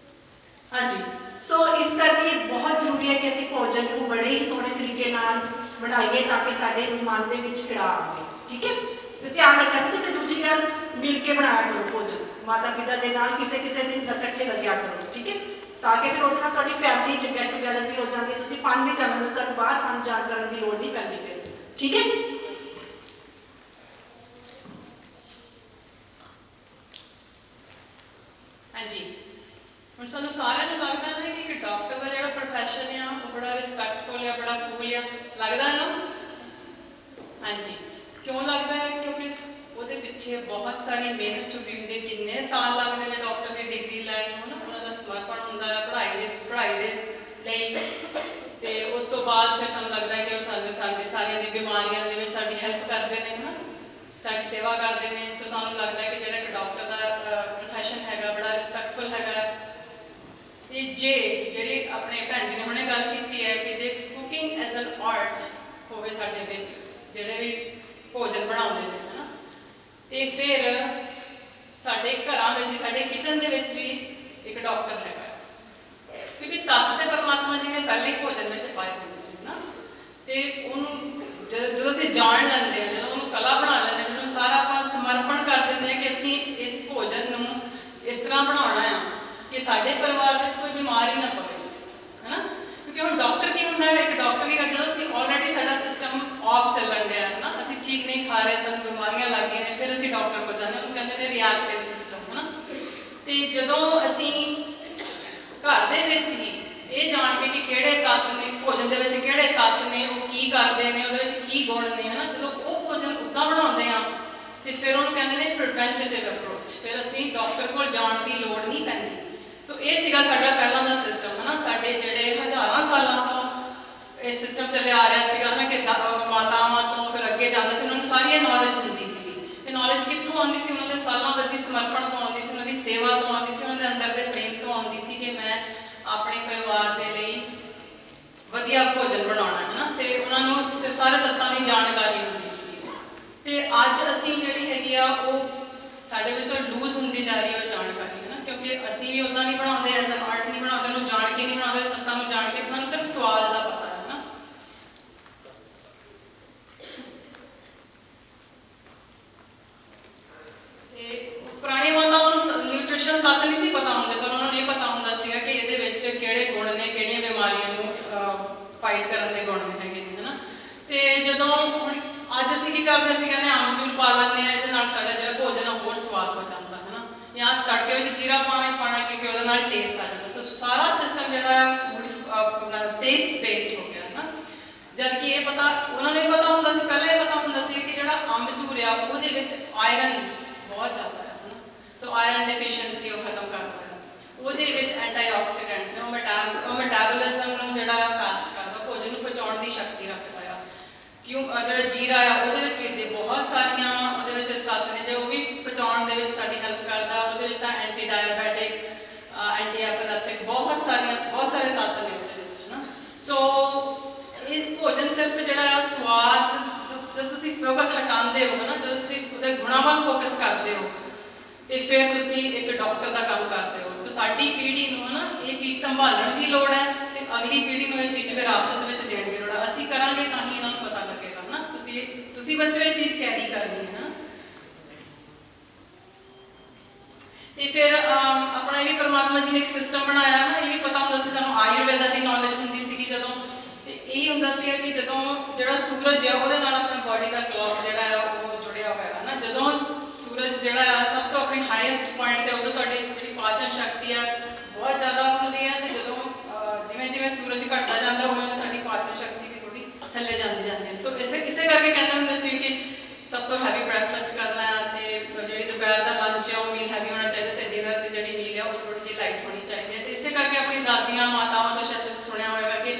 ਹਾਂਜੀ। ਸੋ ਇਸ ਕਰਕੇ ਬਹੁਤ ਜ਼ਰੂਰੀ ਹੈ ਕਿ ਅਸੀਂ ਭੋਜਨ ਨੂੰ ਬੜੇ ਹੀ ਸੋਹਣੇ ਤਰੀਕੇ ਨਾਲ ਬਣਾਈਏ ਤਾਂ ਕਿ ਸਾਡੇ ਮਨ ਦੇ ਵਿੱਚ ਖਿੜਾ ਆਵੇ, ਠੀਕ ਹੈ। ਤੇ ਧਿਆਨ ਰੱਖਣਾ ਪੁੱਤ। ਤੇ ਦੂਜੀ ਗੱਲ, ਮਿਲ ਕੇ ਬਣਾਇਆ ਕਰੋ ਭੋਜਨ, ਮਾਤਾ ਪਿਤਾ ਦੇ ਨਾਲ ਕਿਸੇ ਦਿਨ ਇਕੱਠੇ ਲੱਗਿਆ ਕਰੋ, ਠੀਕ ਹੈ, ਤਾਂ ਕਿ ਫਿਰ ਉਹਦੇ ਨਾਲ ਤੁਹਾਡੀ ਫੈਮਿਲੀ ਗੈਟ ਟੂਗੈਦਰ ਵੀ ਹੋ ਜਾਂਦੀ, ਤੁਸੀਂ ਫਨ ਵੀ ਕਰਨਾ, ਤੁਹਾਨੂੰ ਬਾਹਰ ਫਨ ਜਾਣ ਕਰਨ ਦੀ ਲੋੜ ਨਹੀਂ ਪੈਂਦੀ ਫਿਰ, ਠੀਕ ਹੈ। ਹਾਂਜੀ, ਹੁਣ ਸਾਨੂੰ ਸਾਰਿਆਂ ਨੂੰ ਲੱਗਦਾ ਹੈ ਕਿ ਇੱਕ ਡਾਕਟਰ ਦਾ ਜਿਹੜਾ ਪ੍ਰੋਫੈਸ਼ਨ ਆ ਉਹ ਬੜਾ ਰਿਸਪੈਕਟਫੁਲ ਆ, ਬੜਾ ਕੂਲ ਆ, ਲੱਗਦਾ ਹੈ ਨਾ? ਹਾਂਜੀ, ਕਿਉਂ ਲੱਗਦਾ ਹੈ? ਕਿਉਂਕਿ ਉਹਦੇ ਪਿੱਛੇ ਬਹੁਤ ਸਾਰੀ ਮਿਹਨਤ ਛੁਪੀ ਹੁੰਦੀ ਹੈ। ਕਿੰਨੇ ਸਾਲ ਲੱਗਦੇ ਨੇ ਡਾਕਟਰ ਦੀ ਡਿਗਰੀ ਲੈਣ ਨੂੰ, ਉਹਨਾਂ ਦਾ ਸਮਰਪਣ ਹੁੰਦਾ ਹੈ ਪੜ੍ਹਾਈ ਦੇ ਲਈ, ਤੇ ਉਸ ਤੋਂ ਬਾਅਦ ਫਿਰ ਸਾਨੂੰ ਲੱਗਦਾ ਹੈ ਕਿ ਉਹ ਸਾਡੇ ਸਾਰਿਆਂ ਦੀ ਬਿਮਾਰੀਆਂ ਦੇ ਵਿੱਚ ਸਾਡੀ ਹੈਲਪ ਕਰਦੇ ਨੇ, ਹੈ ਨਾ, ਸਾਡੀ ਸੇਵਾ ਕਰਦੇ ਨੇ। ਸੋ ਸਾਨੂੰ ਲੱਗਦਾ ਹੈ ਕਿ ਜਿਹੜਾ ਇੱਕ ਡਾਕਟਰ ਦਾ ਪ੍ਰੋਫੈਸ਼ਨ ਹੈਗਾ ਬੜਾ ਰਿਸਪੈਕਟਫੁਲ ਹੈਗਾ। ਤੇ ਜਿਹੜੀ ਆਪਣੇ ਭੈਣ ਜੀ ਨੇ ਹੁਣੇ ਗੱਲ ਕੀਤੀ ਹੈ ਕਿ ਜੇ ਕੁਕਿੰਗ ਐਜ਼ ਐਨ ਆਰਟ ਹੋਵੇ ਸਾਡੇ ਵਿੱਚ, ਜਿਹੜੇ ਵੀ ਭੋਜਨ ਬਣਾਉਂਦੇ ਨੇ, ਹੈ ਨਾ, ਤੇ ਫਿਰ ਸਾਡੇ ਘਰਾਂ ਵਿੱਚ, ਸਾਡੇ ਕਿਚਨ ਦੇ ਵਿੱਚ ਵੀ ਇੱਕ ਡਾਕਟਰ ਹੈਗਾ, ਕਿਉਂਕਿ ਤੱਤ ਤੇ ਪਰਮਾਤਮਾ ਜੀ ਨੇ ਪਹਿਲੇ ਹੀ ਭੋਜਨ ਵਿੱਚ ਪਾਏ ਹੁੰਦੇ ਨੇ ਨਾ। ਤੇ ਉਹਨੂੰ ਜਦੋਂ ਅਸੀਂ ਜਾਣ ਲੈਂਦੇ ਹਾਂ, ਜਦੋਂ ਉਹਨੂੰ ਕਲਾ ਬਣਾ ਲੈਂਦੇ, ਜਦੋਂ ਸਾਰਾ ਆਪਾਂ ਸਮਰਪਣ ਕਰ ਦਿੰਦੇ ਹਾਂ ਕਿ ਅਸੀਂ ਇਸ ਭੋਜਨ ਨੂੰ ਇਸ ਤਰ੍ਹਾਂ ਬਣਾਉਣਾ ਆ ਕਿ ਸਾਡੇ ਪਰਿਵਾਰ ਵਿੱਚ ਕੋਈ ਬਿਮਾਰੀ ਨਾ ਪਵੇ, ਹੈ ਨਾ। ਕਿਉਂਕਿ ਹੁਣ ਡਾਕਟਰ ਕੀ ਹੁੰਦਾ ਹੈ, ਇੱਕ ਡਾਕਟਰ ਹੀ ਜਦੋਂ ਅਸੀਂ ਆਲਰੇਡੀ ਸਾਡਾ ਸਿਸਟਮ ਆਫ ਚੱਲਣ ਡਿਆ ਹੈ ਨਾ, ਅਸੀਂ ਠੀਕ ਨਹੀਂ ਖਾ ਰਹੇ, ਸਾਨੂੰ ਬਿਮਾਰੀਆਂ ਲੱਗ ਗਈਆਂ ਨੇ, ਫਿਰ ਅਸੀਂ ਡਾਕਟਰ ਕੋਲ ਜਾਂਦੇ, ਉਹਨੂੰ ਕਹਿੰਦੇ ਨੇ ਰਿਐਕਟਿਵ ਸਿਸਟਮ, ਹੈ ਨਾ। ਤੇ ਜਦੋਂ ਅਸੀਂ ਘਰ ਦੇ ਵਿੱਚ ਹੀ ਇਹ ਜਾਣ ਕੇ ਕਿ ਕਿਹੜੇ ਤੱਤ ਨੇ ਭੋਜਨ ਦੇ ਵਿੱਚ, ਕਿਹੜੇ ਤੱਤ ਨੇ, ਉਹ ਕੀ ਕਰਦੇ ਨੇ, ਉਹਦੇ ਵਿੱਚ ਕੀ ਗੁਣ ਨੇ, ਹੈ ਨਾ, ਜਦੋਂ ਉਹ ਭੋਜਨ ਉੱਦਾਂ ਬਣਾਉਂਦੇ ਆ ਤੇ ਫਿਰ ਉਹਨੂੰ ਕਹਿੰਦੇ ਨੇ ਪ੍ਰੀਵੈਂਟਿਵ ਅਪਰੋਚ, ਫਿਰ ਅਸੀਂ ਡਾਕਟਰ ਕੋਲ ਜਾਣ ਦੀ ਲੋੜ ਨਹੀਂ ਪੈਂਦੀ। ਸੋ ਇਹ ਸੀਗਾ ਸਾਡਾ ਪਹਿਲਾਂ ਦਾ ਸਿਸਟਮ, ਹੈ ਨਾ। ਸਾਡੇ ਜਿਹੜੇ ਹਜ਼ਾਰਾਂ ਸਾਲਾਂ ਤੋਂ ਇਹ ਸਿਸਟਮ ਚੱਲਿਆ ਆ ਰਿਹਾ ਸੀਗਾ ਨਾ, ਕਿ ਮਾਤਾਵਾਂ ਤੋਂ ਫਿਰ ਅੱਗੇ ਜਾਂਦਾ ਸੀ, ਉਹਨਾਂ ਨੂੰ ਸਾਰੀ ਇਹ ਨੌਲੇਜ ਹੁੰਦੀ ਸੀਗੀ। ਇਹ ਨੌਲੇਜ ਕਿੱਥੋਂ ਆਉਂਦੀ ਸੀ? ਉਹਨਾਂ ਦੇ ਸਾਲਾਂ ਬੱਧੀ ਸਮਰਪਣ ਤੋਂ ਆਉਂਦੀ ਸੀ, ਉਹਨਾਂ ਦੀ ਸੇਵਾ ਤੋਂ ਆਉਂਦੀ ਸੀ, ਉਹਨਾਂ ਦੇ ਅੰਦਰ ਦੇ ਪ੍ਰੇਮ ਤੋਂ ਆਉਂਦੀ ਸੀ ਕਿ ਮੈਂ ਆਪਣੇ ਪਰਿਵਾਰ ਦੇ ਲਈ ਵਧੀਆ ਭੋਜਨ ਬਣਾਉਣਾ, ਹੈ ਨਾ। ਤੇ ਉਹਨਾਂ ਨੂੰ ਸਿਰ ਸਾਰੇ ਤੱਤਾਂ ਦੀ ਜਾਣਕਾਰੀ ਹੁੰਦੀ ਸੀ। ਤੇ ਅੱਜ ਅਸੀਂ ਜਿਹੜੀ ਹੈਗੀ ਆ ਉਹ ਸਾਡੇ ਵਿੱਚੋਂ ਲੂਜ਼ ਹੁੰਦੀ ਜਾ ਰਹੀ ਹੈ ਉਹ ਜਾਣਕਾਰੀ, ਹੈ ਨਾ, ਕਿਉਂਕਿ ਅਸੀਂ ਵੀ ਉੱਦਾਂ ਨਹੀਂ ਬਣਾਉਂਦੇ, ਐਜ਼ ਐਨ ਆਰਟ ਨਹੀਂ ਬਣਾਉਂਦੇ, ਉਹਨੂੰ ਜਾਣ ਕੇ ਨਹੀਂ ਬਣਾਉਂਦੇ, ਤੱਤਾਂ ਨੂੰ ਜਾਣ ਕੇ, ਸਾਨੂੰ ਸਿਰਫ ਸਵਾਦ ਦਾ ਪਤਾ ਹੈ ਨਾ। ਤੇ ਪੁਰਾਣੀ ਮਾਤਾਵਾਂ ਨੂੰ ਨਿਊਟ੍ਰੀਸ਼ਨ ਤੱਤ ਨਹੀਂ ਸੀ ਪਤਾ ਹੁੰਦੇ, ਪਰ ਉਹਨਾਂ ਨੂੰ ਇਹ ਪਤਾ ਹੁੰਦਾ ਸੀਗਾ ਕਿ ਇਹਦੇ ਵਿੱਚ ਕਿਹੜੇ ਗੁਣ ਨੇ, ਕਿਹੜੀਆਂ ਬਿਮਾਰੀਆਂ ਨੂੰ ਫਾਈਟ ਕਰਨ ਦੇ ਗੁਣ ਨੇ ਹੈਗੇ ਨੇ, ਹੈ ਨਾ। ਤੇ ਜਦੋਂ ਹੁਣ ਅੱਜ ਅਸੀਂ ਕੀ ਕਰਦੇ, ਅਸੀਂ ਕਹਿੰਦੇ ਆਮਚੂਰ ਪਾ ਲੈਂਦੇ ਹਾਂ, ਇਹਦੇ ਨਾਲ ਸਾਡਾ ਜਿਹੜਾ ਭੋਜਨ ਆ ਹੋਰ ਸਵਾਦ ਹੋ ਜਾਂਦਾ ਹੈ ਨਾ, ਜਾਂ ਤੜਕੇ ਵਿੱਚ ਜੀਰਾ ਪਾਣਾ ਹੀ ਪਾਣਾ ਕਿਉਂਕਿ ਉਹਦੇ ਨਾਲ ਟੇਸਟ ਆ ਜਾਂਦਾ। ਸੋ ਸਾਰਾ ਸਿਸਟਮ ਜਿਹੜਾ ਫੂਡ ਆਪਣਾ ਟੇਸਟ ਬੇਸਡ ਹੋ ਗਿਆ ਨਾ। ਜਦ ਕਿ ਇਹ ਪਤਾ ਉਹਨਾਂ ਨੂੰ ਇਹ ਪਤਾ ਹੁੰਦਾ ਸੀ, ਪਹਿਲਾਂ ਇਹ ਪਤਾ ਹੁੰਦਾ ਸੀ ਕਿ ਜਿਹੜਾ ਅੰਬਚੂਰ ਆ ਉਹਦੇ ਵਿੱਚ ਆਇਰਨ ਬਹੁਤ ਜ਼ਿਆਦਾ ਹੈ ਨਾ। ਸੋ ਆਇਰਨ ਡੈਫੀਸ਼ੀਐਂਸੀ ਉਹ ਖਤਮ ਕਰਦਾ ਹੈ, ਉਹਦੇ ਵਿੱਚ ਐਂਟੀਆਕਸੀਡੈਂਟਸ ਨੇ, ਉਹ ਮੈਟਾਬੋਲਿਜ਼ਮ ਨੂੰ ਜਿਹੜਾ ਫਾਸਟ ਕਰਦਾ, ਭੋਜਨ ਨੂੰ ਪਚਾਉਣ ਦੀ ਸ਼ਕਤੀ ਰੱਖਦਾ ਆ। ਕਿਉਂ ਜਿਹੜਾ ਜੀਰਾ ਆ ਉਹਦੇ ਵਿੱਚ ਵੀ ਬਹੁਤ ਸਾਰੀਆਂ ਉਹਦੇ ਵਿੱਚ ਤੱਤ ਨੇ ਜੋ ਉਹ ਵੀ ਪਚਾਉਣ ਦੇ ਵਿੱਚ ਸਾਡੀ ਹੈਲਪ ਕਰਦਾ। ਉਹਦੇ ਵਿੱਚ ਤਾਂ ਐਂਟੀ ਡਾਇਬੈਟਿਕ, ਐਂਟੀ ਐਪੀਲੈਪਟਿਕ ਬਹੁਤ ਸਾਰੇ ਤੱਤ ਨੇ ਉਹਦੇ ਵਿੱਚ ਹੈ ਨਾ। ਸੋ ਇਹ ਭੋਜਨ ਸਿਰਫ ਜਿਹੜਾ ਸਵਾਦ, ਜਦੋਂ ਤੁਸੀਂ ਫੋਕਸ ਹਟਾਉਂਦੇ ਹੋ ਨਾ, ਜਦੋਂ ਤੁਸੀਂ ਉਹਦੇ ਗੁਣਾਂ ਵੱਲ ਫੋਕਸ ਕਰਦੇ ਹੋ ਤੇ ਫਿਰ ਤੁਸੀਂ ਇੱਕ ਡਾਕਟਰ ਦਾ ਕੰਮ ਕਰਦੇ ਹੋ। ਸੋ ਸਾਡੀ ਪੀੜ੍ਹੀ ਨੂੰ ਹੈ ਨਾ ਇਹ ਚੀਜ਼ ਸੰਭਾਲਣ ਦੀ ਲੋੜ ਹੈ ਤੇ ਅਗਲੀ ਪੀੜ੍ਹੀ ਨੂੰ ਇਹ ਚੀਜ਼ ਵਿਰਾਸਤ ਵਿੱਚ ਦੇਣ ਦੀ ਲੋੜ ਹੈ। ਅਸੀਂ ਕਰਾਂਗੇ ਤਾਂ ਹੀ ਇਹਨਾਂ ਨੂੰ ਪਤਾ ਲੱਗੇਗਾ ਨਾ। ਤੁਸੀਂ ਬੱਚੇ ਇਹ ਚੀਜ਼ ਕੈਰੀ ਕਰਨੀ ਹੈ ਨਾ। ਤੇ ਫਿਰ ਆਪਣਾ ਇਹ ਵੀ ਪਰਮਾਤਮਾ ਜੀ ਨੇ ਇੱਕ ਸਿਸਟਮ ਬਣਾਇਆ ਨਾ, ਇਹ ਵੀ ਪਤਾ ਹੁੰਦਾ ਸੀ ਸਾਨੂੰ, ਆਯੁਰਵੇਦਾ ਦੀ ਨੌਲੇਜ ਹੁੰਦੀ ਸੀਗੀ ਜਦੋਂ, ਤੇ ਇਹ ਹੁੰਦਾ ਸੀ ਕਿ ਜਦੋਂ ਜਿਹੜਾ ਸੂਰਜ ਆ ਉਹਦੇ ਨਾਲ ਆਪਣੀ ਬਾਡੀ ਦਾ ਕਲੌਕ ਜਿਹੜਾ ਆ ਉਹ ਜੁੜਿਆ ਹੋਇਆ ਹੈ ਨਾ। ਜਦੋਂ ਸੂਰਜ ਜਿਹੜਾ ਆ ਸਭ ਤੋਂ ਆਪਣੀ ਹਾਈਐਸਟ ਪੁਆਇੰਟ ਤੇ ਉਦੋਂ ਤੁਹਾਡੀ ਜਿਹੜੀ ਪਾਚਨ ਸ਼ਕਤੀ ਆ ਬਹੁਤ ਜ਼ਿਆਦਾ ਹੁੰਦੀ ਹੈ, ਤੇ ਜਦੋਂ ਜਿਵੇਂ ਜਿਵੇਂ ਸੂਰਜ ਘਟਦਾ ਜਾਂਦਾ ਉਵੇਂ ਤੁਹਾਡੀ ਪਾਚਨ ਸ਼ਕਤੀ ਵੀ ਥੋੜੀ ਥੱਲੇ ਜਾਂਦੀ ਹੈ। ਸੋ ਇਸੇ ਕਰਕੇ ਕਹਿੰਦੇ ਹੁੰਦੇ ਸੀ ਕਿ ਸਭ ਤੋਂ ਹੈਵੀ ਬ੍ਰੈਕਫਾਸਟ ਕਰਨਾ ਹੈ ਤੇ ਜਿਹੜੀ ਦੁਪਹਿਰ ਦਾ ਲੰਚ ਆ ਉਹ ਮੀਲ ਹੈਵੀ ਹੋਣਾ ਚਾਹੀਦਾ, ਤੇ ਡਿਨਰ ਦੀ ਜਿਹੜੀ ਮੀਲ ਆ ਉਹ ਥੋੜੀ ਜਿਹੀ ਲਾਈਟ ਹੋਣੀ ਚਾਹੀਦੀ ਹੈ। ਤੇ ਇਸੇ ਕਰਕੇ ਆਪਣੀ ਦਾਦੀਆਂ ਮਾਤਾਵਾਂ ਤੋਂ ਸ਼ਾਇਦ ਤੁਸੀਂ ਸੁਣਿਆ ਹੋਵੇਗਾ ਕਿ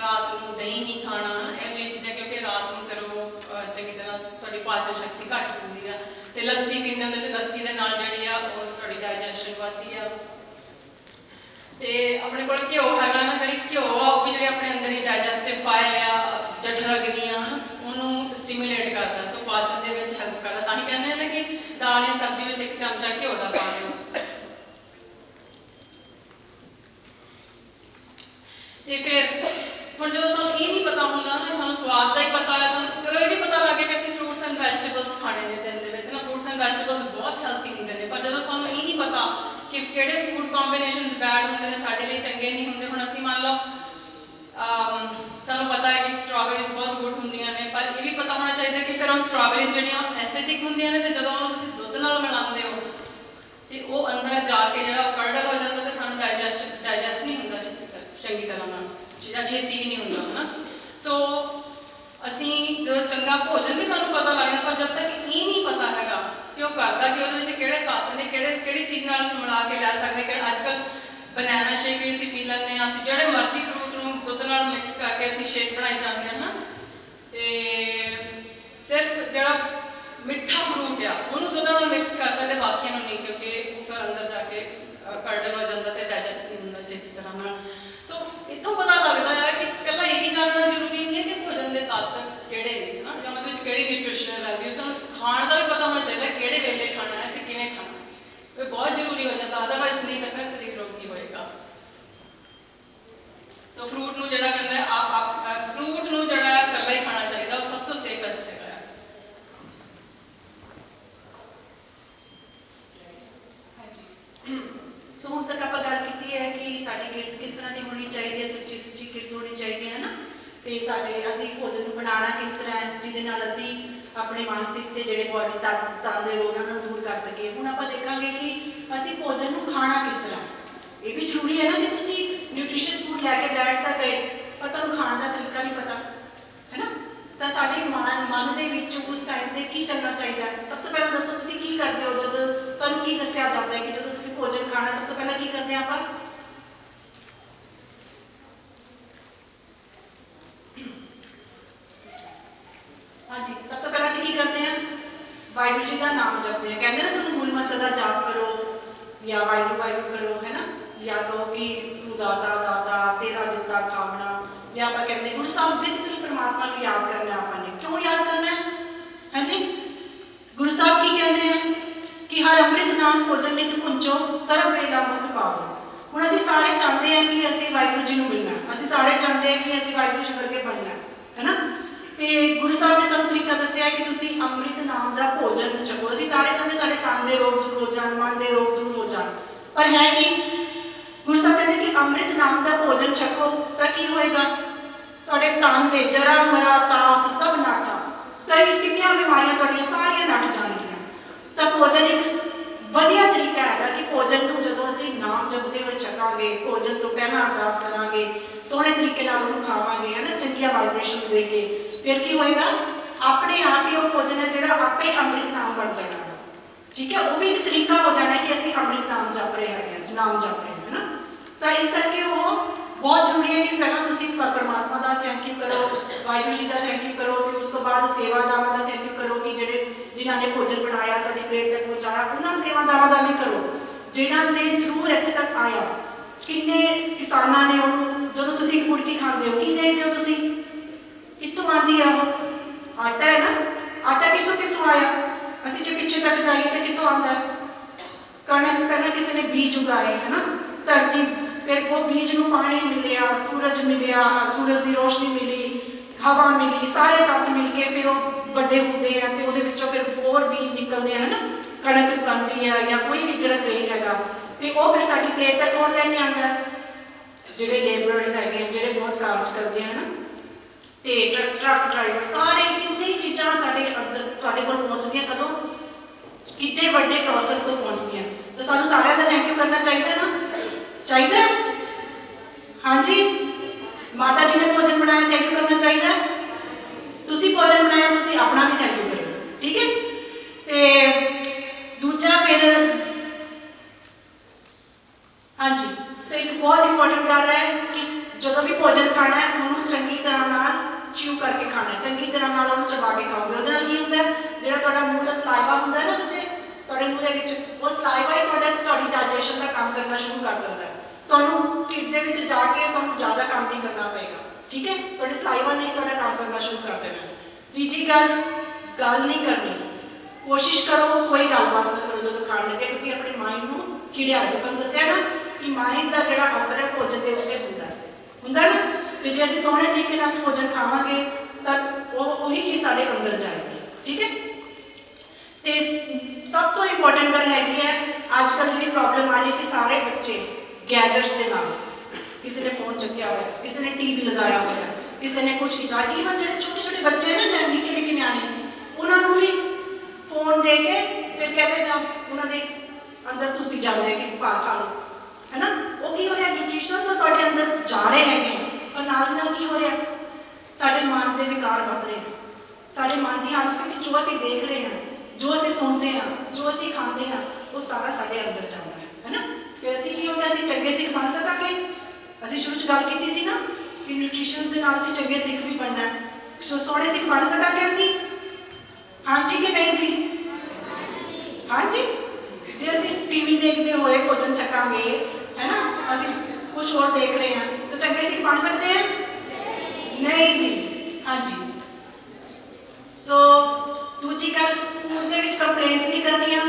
ਰਾਤ ਨੂੰ ਦਹੀਂ ਨਹੀਂ ਖਾਣਾ, ਇਹੋ ਜਿਹੀਆਂ ਚੀਜ਼ਾਂ, ਕਿਉਂਕਿ ਰਾਤ ਨੂੰ ਫਿਰ ਉਹ ਚੰਗੀ ਤਰ੍ਹਾਂ ਤੁਹਾਡੀ ਪਾਚਨ ਸ਼ਕਤੀ ਘੱਟ ਹੁੰਦੀ ਆ। ਤੇ ਲੱਸੀ ਪੀਂਦੇ ਹੁੰਦੇ ਸੀ, ਲੱਸੀ ਦੇ ਨਾਲ ਜਿਹੜੀ ਆ ਉਹ ਤੁਹਾਡੀ ਡਾਈਜੈਸ਼ਨ ਵੱਧਦੀ ਆ। ਤੇ ਆਪਣੇ ਕੋਲ ਘਿਓ ਹੈਗਾ ਨਾ, ਜਿਹੜੀ ਘਿਓ ਆ ਉਹ ਵੀ ਜਿਹੜੇ ਆਪਣੇ ਅੰਦਰ ਹੀ ਡਾਈਜੈਸਟਿਵ ਫਾਇਰ ਆ, ਜਠਰਾਗਨੀ ਆ, ਉਹਨੂੰ ਸਟੀਮੂਲੇਟ ਕਰਦਾ। ਸੋ ਪਾਚਨ ਦੇ ਵਿੱਚ ਹੈਲਪ ਕਰਦਾ। ਤਾਂ ਹੀ ਕਹਿੰਦੇ ਨੇ ਕਿ ਦਾਲ ਜਾਂ ਸਬਜ਼ੀ ਵਿੱਚ 1 ਚਮਚਾ ਘਿਓ ਦਾ ਪਾ ਦਿਓ। ਤੇ ਫਿਰ ਹੁਣ ਜਦੋਂ ਸਾਨੂੰ ਇਹ ਨਹੀਂ ਪਤਾ ਹੁੰਦਾ ਨਾ, ਸਾਨੂੰ ਸਵਾਦ ਦਾ ਹੀ ਪਤਾ ਹੈ, ਸਾਨੂੰ ਚਲੋ ਇਹ ਵੀ ਪਤਾ ਲੱਗ ਗਿਆ ਕਿ ਅਸੀਂ ਫਰੂਟਸ ਐਂਡ ਵੈਜੀਟੇਬਲਸ ਖਾਣੇ ਨੇ ਦਿਨ ਦੇ ਵਿੱਚ ਨਾ, ਫਰੂਟਸ ਐਂਡ ਵੈਜੀਟੇਬਲਸ ਬਹੁਤ ਹੈਲਥੀ ਹੁੰਦੇ ਨੇ। ਪਰ ਜਦੋਂ ਸਾਨੂੰ ਇਹ ਨਹੀਂ ਪਤਾ ਕਿ ਕਿਹੜੇ ਫੂਡ ਕੰਬੀਨੇਸ਼ਨਸ ਬੈਡ ਹੁੰਦੇ ਨੇ, ਸਾਡੇ ਲਈ ਚੰਗੇ ਨਹੀਂ ਹੁੰਦੇ। ਹੁਣ ਅਸੀਂ ਮੰਨ ਲਓ ਸਾਨੂੰ ਪਤਾ ਹੈ ਕਿ ਸਟ੍ਰਾਬੇਰੀਜ਼ ਬਹੁਤ ਗੁੱਡ ਹੁੰਦੀਆਂ ਨੇ, ਪਰ ਇਹ ਵੀ ਪਤਾ ਹੋਣਾ ਚਾਹੀਦਾ ਕਿ ਫਿਰ ਉਹ ਸਟ੍ਰਾਬੇਰੀਜ਼ ਜਿਹੜੀਆਂ ਐਸਿਡਿਕ ਹੁੰਦੀਆਂ ਨੇ, ਤੇ ਜਦੋਂ ਉਹਨੂੰ ਤੁਸੀਂ ਦੁੱਧ ਨਾਲ ਮਿਲਾਉਂਦੇ ਹੋ ਤੇ ਉਹ ਅੰਦਰ ਜਾ ਕੇ ਜਿਹੜਾ ਉਹ ਕਰਡਲ ਹੋ ਜਾਂਦਾ, ਤੇ ਸਾਨੂੰ ਡਾਈਜੈਸਟ ਨਹੀਂ ਹੁੰਦਾ ਚੰਗੀ ਤਰ੍ਹਾਂ ਨਾਲ, ਛੇਤੀ ਵੀ ਨਹੀਂ ਹੁੰਦਾ ਹੈ ਨਾ। ਸੋ ਅਸੀਂ ਜਦੋਂ ਚੰਗਾ ਭੋਜਨ ਵੀ ਸਾਨੂੰ ਪਤਾ ਲੱਗ ਜਾਂਦਾ, ਪਰ ਜਦ ਤੱਕ ਇਹ ਨਹੀਂ ਪਤਾ ਹੈਗਾ ਕਿ ਉਹ ਕਰਦਾ ਕਿ ਉਹਦੇ ਵਿੱਚ ਕਿਹੜੇ ਤੱਤ ਨੇ, ਕਿਹੜੀ ਚੀਜ਼ ਨਾਲ ਮਿਲਾ ਕੇ ਲੈ ਸਕਦੇ। ਕਿ ਅੱਜ ਕੱਲ੍ਹ ਬਨਾਨਾ ਸ਼ੇਕ ਵੀ ਅਸੀਂ ਪੀ ਲੈਂਦੇ ਹਾਂ, ਅਸੀਂ ਜਿਹੜੇ ਮਰਜ਼ੀ ਫਰੂਟ ਨੂੰ ਦੁੱਧ ਨਾਲ ਮਿਕਸ ਕਰਕੇ ਅਸੀਂ ਸ਼ੇਕ ਬਣਾਈ ਜਾਂਦੇ ਹਾਂ ਨਾ। ਤੇ ਸਿਰਫ ਜਿਹੜਾ ਮਿੱਠਾ ਫਰੂਟ ਆ ਉਹਨੂੰ ਦੁੱਧ ਨਾਲ ਮਿਕਸ ਕਰ ਸਕਦੇ, ਬਾਕੀਆਂ ਨੂੰ ਨਹੀਂ, ਕਿਉਂਕਿ ਉਹ ਫਿਰ ਅੰਦਰ ਜਾ ਕੇ ਕਰਡਲ ਹੋ ਜਾਂਦਾ ਤੇ ਡਾਈਜੈਸਟ ਨਹੀਂ ਹੁੰਦਾ ਛੇਤੀ ਤਰ੍ਹਾਂ ਨਾਲ। ਸੋ ਇੱਥੋਂ ਪਤਾ ਲੱਗਦਾ ਹੈ ਕਿ ਇਕੱਲਾ ਇਹ ਵੀ ਜਾਣਨਾ ਜ਼ਰੂਰੀ ਨਹੀਂ ਹੈ ਕਿ ਭੋਜਨ ਦੇ ਤੱਤ ਕਿਹੜੇ ਨੇ ਨਾ, ਜਾਂ ਉਹਦੇ ਵਿੱਚ ਕਿਹੜੀ ਨਿਊਟ੍ਰੀਸ਼ਨਲ ਵੈਲਿਊ, ਸਾਨੂੰ ਖਾਣ ਦਾ ਵੀ ਪਤਾ ਹੋਣਾ ਚਾਹੀਦਾ ਕਿਹੜੇ ਵੇਲੇ ਖਾਣਾ ਹੈ ਤੇ ਕਿਵੇਂ ਖਾਣਾ ਹੈ। ਇਹ ਬਹੁਤ ਜ਼ਰੂਰੀ ਹੋ ਜਾਂਦਾ, ਅਦਰਵਾਈਜ਼ ਨਹੀਂ ਤਾਂ ਫਿਰ ਸਰੀਰ ਰੋਗੀ ਹੋਏਗਾ। ਸੋ ਫਰੂਟ ਨੂੰ ਜਿਹੜਾ ਕਹਿੰਦਾ ਫਰੂਟ ਨੂੰ ਜਿਹੜਾ ਇਕੱਲਾ ਹੀ ਖਾਣਾ ਚਾਹੀਦਾ, ਉਹ ਸਭ ਤੋਂ ਸੇਫੈਸਟ ਹੈਗਾ। ਸੋ ਹੁਣ ਤੱਕ ਆਪਾਂ ਗੱਲ ਕੀਤੀ ਹੈ ਕਿ ਸਾਡੀ ਕਿਰਤ ਕਿਸ ਤਰ੍ਹਾਂ ਦੀ ਹੋਣੀ ਚਾਹੀਦੀ ਹੈ, ਸੁੱਚੀ ਕਿਰਤ ਹੋਣੀ ਚਾਹੀਦੀ ਹੈ ਨਾ। ਤੇ ਅਸੀਂ ਭੋਜਨ ਨੂੰ ਬਣਾਉਣਾ ਕਿਸ ਤਰ੍ਹਾਂ ਹੈ ਜਿਹਦੇ ਨਾਲ ਅਸੀਂ ਆਪਣੇ ਮਾਨਸਿਕ ਤੇ ਜਿਹੜੇ ਬੋਡੀ ਤੱਤਾਂ ਦੇ ਰੋਗਾਂ ਨੂੰ ਦੂਰ ਕਰ ਸਕੀਏ। ਹੁਣ ਆਪਾਂ ਦੇਖਾਂਗੇ ਕਿ ਅਸੀਂ ਭੋਜਨ ਨੂੰ ਖਾਣਾ ਕਿਸ ਤਰ੍ਹਾਂ। ਇਹ ਵੀ ਜ਼ਰੂਰੀ ਹੈ ਨਾ ਕਿ ਤੁਸੀਂ ਨਿਊਟ੍ਰੀਸ਼ੀਅਸ ਫੂਡ ਲੈ ਕੇ ਬੈਠ ਤਾਂ ਗਏ, ਪਰ ਤੁਹਾਨੂੰ ਖਾਣ ਦਾ ਤਰੀਕਾ ਨਹੀਂ ਪਤਾ ਹੈ ਨਾ। ਤਾਂ ਸਾਡੇ ਮਨ ਦੇ ਵਿੱਚ ਉਸ ਟਾਈਮ ਤੇ ਕੀ ਚੱਲਣਾ ਚਾਹੀਦਾ। ਸਭ ਤੋਂ ਪਹਿਲਾਂ ਦੱਸੋ ਤੁਸੀਂ ਕੀ ਕਰਦੇ ਹੋ ਜਦੋਂ ਤੁਹਾਨੂੰ ਕੀ ਦੱਸਿਆ ਜਾਂਦਾ ਹੈ ਕਿ ਜਦੋਂ ਤੁਸੀਂ ਭੋਜਨ ਖਾਣਾ ਸਭ ਤੋਂ ਪਹਿਲਾਂ ਕੀ ਕਰਦੇ ਹਾਂ ਆਪਾਂ? ਹਾਂਜੀ, ਸਭ ਤੋਂ ਪਹਿਲਾਂ ਅਸੀਂ ਕੀ ਕਰਦੇ ਹਾਂ? ਵਾਹਿਗੁਰੂ ਜੀ ਦਾ ਨਾਮ ਜਪਦੇ ਹਾਂ। ਕਹਿੰਦੇ ਨਾ ਤੁਹਾਨੂੰ ਮੂਲ ਮੰਤਰ ਦਾ ਜਾਪ ਕਰੋ ਜਾਂ ਵਾਹਿਗੁਰੂ ਕਰੋ ਹੈ ਨਾ, ਜਾਂ ਕਹੋ ਕਿ ਤੂੰ ਦਾਤਾ ਦਾਤਾ ਤੇਰਾ ਦਿੱਤਾ ਖਾਵਣਾ, ਜਾਂ ਆਪਾਂ ਕਹਿੰਦੇ ਗੁਰੂ ਸਾਹਿਬ ਬੇਸਿਕਲੀ ਪਰਮਾਤਮਾ ਨੂੰ ਯਾਦ ਕਰਨਾ। ਆਪਾਂ ਨੇ ਕਿਉਂ ਯਾਦ ਕਰਨਾ ਹੈ? ਹਾਂਜੀ, ਗੁਰੂ ਸਾਹਿਬ ਕੀ ਕਹਿੰਦੇ ਆ ਕਿ ਹਰ ਅੰਮ੍ਰਿਤ नाम भोजन नित पुंचो सर्व वेला मुख पावो। हुण असीं सारे चाहते हैं कि असीं वाहिगुरू जी नूं मिलना, असीं सारे चाहते हैं कि असीं वाहिगुरू जी वर्गे बनना है ना। तो गुरु साहब ने सानूं तरीका दस्सिया कि तुसीं अमृत नाम का भोजन छको। असीं सारे चाहते साडे तन दे रोग दूर हो जाण, मन दे रोग दूर हो जाण, पर है कि गुरु साहब कहते कि अमृत नाम का भोजन छको तो की होएगा, तुहाडे तन दे जरा मरा ताप सब नाटा, कई कितनियां बीमारियां तुहाडियां सारियां नट जाणगियां। तो भोजन एक वधिया तरीका है कि भोजन को जो असीं नाम जपते हुए छकांगे, भोजन तो पहला अरदास करांगे, सोहने तरीके नाल उहनूं खावांगे है ना, चंगियां वाइब्रेशनस दे के, फिर की होएगा अपने आप ही वो भोजन है जिहड़ा आपे अमृत नाम बन जाना। ठीक है, वो भी एक तरीका हो जाना कि असीं अमृत नाम जप रहे हैं, नाम जप रहे हैं ना। तो इस करके वो बहुत जरूरी है कि पहला तुसीं परमात्मा का थैंक यू करो, वाहिगुरू जी का थैंक यू करो, तो उस तो बाद सेवादारां का थैंक यू करो कि जिहड़े जिन्होंने भोजन बनाया तुहाडी प्लेट तक पहुँचाया, उन्होंने सेवादारां का भी करो जिन्हों के थ्रू इत्थे तक आया। किन्ने किसानां ने उन्होंने जो तुसीं फुलकी खांदे हो की देखते हो तुसीं, कित्थों आती है वो आटा है ना, आटा कितों कितों आया, असीं जे पिछे तक जाइए तो कितों आता है, कणक पहले किसी ने बीज उगाए है ना, धरती फिर वो बीज नूं पानी मिलिया, सूरज मिलिया, सूरज की रोशनी मिली, हवा मिली, सारे तत्त मिल के फिर वो बड़े होंदे हैं तो उहदे विचों फिर होर बीज निकलते हैं ना, कणक बनती है या कोई भी जिहड़ा ग्रेन हैगा, तो वो फिर साडी प्लेट तक कौन लैके आंदा है, जिहड़े लेबरर्स हैगे जिहड़े बहुत कार्य करते हैं ना, तो ट्रक ड्राइवर सारे कितनी चीज़ां साडे अंदर तुहाडे कोल पहुँचदियां कदों, कितने बड़े प्रोसैस तो पहुँचदियां। तो सानूं सारिआं दा थैंक यू करना चाहिए ना, चाहिए। हाँ जी, माता जी ने भोजन बनाया थैंक यू करना चाहिए, तुसीं भोजन बनाया तुसीं अपना भी थैंक यू करो। ठीक है, तो दूजा फिर हाँ जी, तो एक बहुत इंपॉर्टेंट गल है कि जो भी भोजन खाना है उन्होंने चंगी तरह नाल च्यू करके खाना है, चंगी तरह नाल उन्होंने चबा के खाओगे, उहदे नाल की हुंदा है जिहड़ा तुहाडा मूँह दा सलाइवा हुंदा है ना बच्चे, तुहाडे मूँह दे विच वो सलाइवा ही तुहाडी डाइजेशन का काम करना शुरू कर दिंदा है, तुहानूं ढिड दे विच जाके तुहानूं ज़्यादा काम नहीं करना पेगा। ठीक है, तुहाडे सलाइवा ने तुहाडा काम करना शुरू कर देना। तीजी गल नहीं करनी, कोशिश करो कोई गलबात ना करो जो खाण लगे, क्योंकि अपने माइंड को खिड़िया रखो। तुहानूं दस्सिया ना कि माइंड का जिहड़ा असर है भोजन के उत्ते हुंदा ना, तो जे असीं सोहणे तरीके नाल भोजन खावांगे तो वही चीज़ साडे अंदर जाएगी। ठीक है, तो सब तो इंपॉर्टेंट गल हैगी है अजकल जी प्रॉब्लम आ रही है कि सारे बच्चे गैजेट्स के नाल, किसी ने फोन चुकया हुआ है, किसी ने टीवी लगाया हुआ है, किसी ने कुछ किया, ईवन जो छोटे छोटे बच्चे हैं ना निक्के निक्के न्याणे, उन्होंने भी फोन दे के फिर कहते जाओ उन्होंने अंदर तुसी जाते कि खा लो है ना। वो की हो रहा न्यूट्रिशनस तो साढ़े अंदर जा रहे हैं, पर नाल की हो रहा साढ़े मन के विकार बढ़ रहे हैं, साढ़े मन की हालत क्योंकि जो असीं देख रहे हैं, जो असीं सुनते हैं, जो असीं खाते हैं, वो सारा साढ़े अंदर जा रहा है ना। फिर असीं की होगा, असीं चंगे सिख बन सकांगे। असीं शुरू च गल कीती सी ना कि न्यूट्रिशनस के नाल असीं चंगे सिख भी बनना है, सोहणे सिख बन सकांगे असीं। हाँ जी कि नहीं जी? हाँ जी, जे असीं टीवी देखते हुए भोजन छकांगे है ना, असीं कुछ और देख रहे हैं तो चंगे सिख बन सकते हैं? नहीं जी। हाँ जी, सो दूजी गल फूड के विच कंप्लेंट्स नहीं करनियां,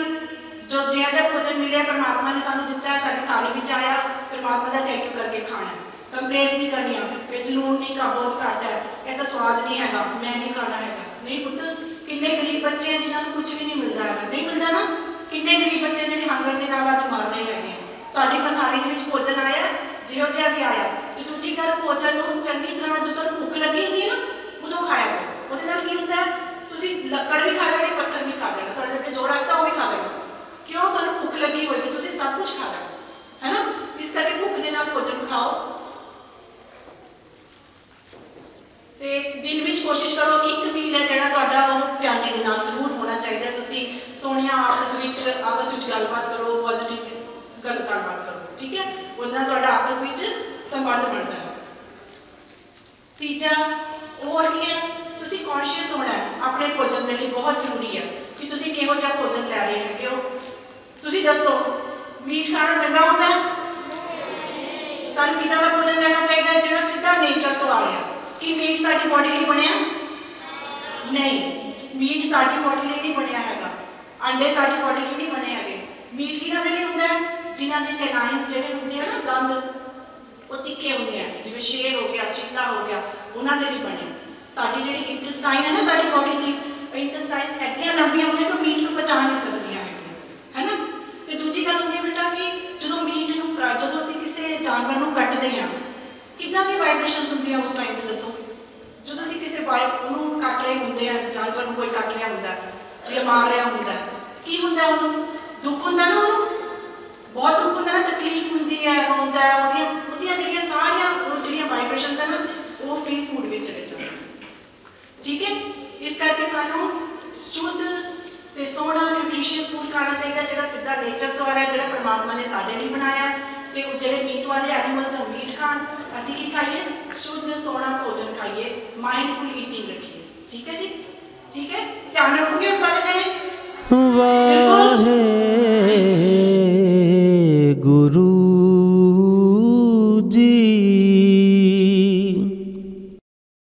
जो जिहा जिहा भोजन मिले परमात्मा ने सानू दिता है, साडी थाली विच आया, परमात्मा का थैंक यू करके खाना। कंप्लेंट्स नहीं करनियां, विच लूण नहीं का बहुत घट है, यह तो स्वाद नहीं हैगा, मैं नहीं खाना हैगा। नहीं पुत्त, किन्ने गरीब बच्चे हैं जिन्होंने कुछ भी नहीं मिलता है, नहीं मिलता ना, किन्ने गरीब बच्चे जिन्हें हंगर के नाल अज मर रहे हैं। तुहाडी थाली दे विच भोजन आया, जिहो जिहा भी आया, तो दूजी गल भोजन नूं चंगी तरह जो तुहानूं भुख लगी होंदी है ना उदों खाया करो। उहदे नाल की हुंदा है, तुसीं लक्कड़ भी खा लेनी, पत्थर भी खा लेना, तुहाडे ते जो रखता वो भी खा लेना। क्यों? तुहानूं भुख लगी होएगी, तुसीं सब कुछ खा लेना है ना। इस करके भुख दे नाल भोजन खाओ। ते दिन विच कोशिश करो एक मील है जिहड़ा तुहाडा फैमिली दे नाल जरूर होना चाहिए। तुसीं सोहणियां आपस विच गलबात करो, पॉजिटिव गलबात करो, ठीक है, उहदे नाल तुहाडा आपस विच संबंध बनता है। तीजा और की है, तुसीं कॉन्शियस होना है अपने भोजन के लिए, बहुत जरूरी है कि तुसीं किहो जिहा भोजन लै रहे हैगे हो। तुसीं दसो मीट खाना चंगा हुंदा है? सानूं किदां दा भोजन लेना चाहिए जिहड़ा सीधा नेचर तो आ रहा। कि मीट साडी बॉडी लिए बनया? नहीं, मीट साडी बॉडी लिए नहीं बनया हैगा, अंडे साडी बॉडी लिए नहीं बने हैगे, ਮੀਟ ਕਿਹਨਾਂ ਦੇ ਲਈ ਹੁੰਦਾ ਹੈ? ਜਿਨ੍ਹਾਂ ਦੇ ਕੈਨਾਈਨਸ ਜਿਹੜੇ ਹੁੰਦੇ ਆ ਨਾ, ਦੰਦ ਉਹ ਤਿੱਖੇ ਹੁੰਦੇ ਆ, ਜਿਵੇਂ ਸ਼ੇਰ ਹੋ ਗਿਆ, ਚੀਤਾ ਹੋ ਗਿਆ, ਉਹਨਾਂ ਦੇ ਲਈ ਬਣਿਆ। ਸਾਡੀ ਜਿਹੜੀ ਇੰਟੈਸਟਾਈਨ ਹੈ ਨਾ, ਸਾਡੀ ਬੋਡੀ ਦੀ ਇੰਟੈਸਟਾਈਨ ਐਡੀਆਂ ਲੰਬੀਆਂ ਹੁੰਦੀਆਂ ਕਿ ਮੀਟ ਨੂੰ ਪਚਾ ਨਹੀਂ ਸਕਦੀਆਂ ਹੈਗੀਆਂ, ਹੈ ਨਾ। ਤੇ ਦੂਜੀ ਗੱਲ ਹੁੰਦੀ ਹੈ ਬੇਟਾ ਕਿ ਜਦੋਂ ਮੀਟ ਨੂੰ ਜਦੋਂ ਅਸੀਂ ਕਿਸੇ ਜਾਨਵਰ ਨੂੰ ਕੱਟਦੇ ਹਾਂ, ਕਿੱਦਾਂ ਦੀ ਵਾਈਬ੍ਰੇਸ਼ਨਸ ਹੁੰਦੀਆਂ ਉਸ ਟਾਈਮ ਤੇ ਦੱਸੋ? ਜਦੋਂ ਅਸੀਂ ਕਿਸੇ ਉਹਨੂੰ ਕੱਟ ਰਹੇ ਹੁੰਦੇ ਆ, ਜਾਨਵਰ ਨੂੰ ਕੋਈ ਕੱਟ ਰਿਹਾ ਹੁੰਦਾ ਜਾਂ ਮਾਰ ਰਿਹਾ ਹੁੰਦਾ, ਕੀ ਹੁੰਦਾ? ਉਹਨੂੰ ਦੁੱਖ ਹੁੰਦਾ ਨਾ, ਉਹਨੂੰ ਬਹੁਤ ਦੁੱਖ ਹੁੰਦਾ ਨਾ, ਤਕਲੀਫ ਹੁੰਦੀ ਹੈ, ਰੋਂਦਾ ਹੈ, ਉਹਦੀਆਂ ਜਿਹੜੀਆਂ ਸਾਰੀਆਂ ਉਹ ਜਿਹੜੀਆਂ ਵਾਈਬ੍ਰੇਸ਼ਨਸ ਹਨ ਉਹ ਫ੍ਰੀ ਫੂਡ ਵਿੱਚ ਚਲੇ ਜਾਂਦੀਆਂ। ਠੀਕ ਹੈ, ਇਸ ਕਰਕੇ ਸਾਨੂੰ ਸ਼ੁੱਧ ਤੇ ਸੋਹਣਾ ਨਿਊਟ੍ਰੀਸ਼ੀਅਸ ਫੂਡ ਖਾਣਾ ਚਾਹੀਦਾ, ਜਿਹੜਾ ਸਿੱਧਾ ਨੇਚਰ ਤੋਂ ਆ ਰਿਹਾ, ਜਿਹੜਾ ਪਰਮਾਤਮਾ ਨੇ ਸਾਡੇ ਲਈ ਬਣਾਇਆ। ਤੇ ਉਹ ਜਿਹੜੇ ਮੀਟ ਵਾਲੇ ਐਨੀਮਲਸ ਦਾ ਮੀਟ ਖਾਣ, ਅਸੀਂ ਕੀ ਖਾਈਏ? ਸ਼ੁੱਧ ਸੋਹਣਾ ਭੋਜਨ ਖਾਈਏ, ਮਾਈਂਡਫੁਲ ਈਟਿੰਗ ਰੱਖੀਏ। ਠੀਕ ਹੈ ਜੀ, ਠੀਕ ਹੈ, ਧਿਆਨ ਰੱਖੋਗੇ ਹੁਣ ਸਾਰੇ ਜਣੇ? ਵਾਹਿਗੁਰੂ।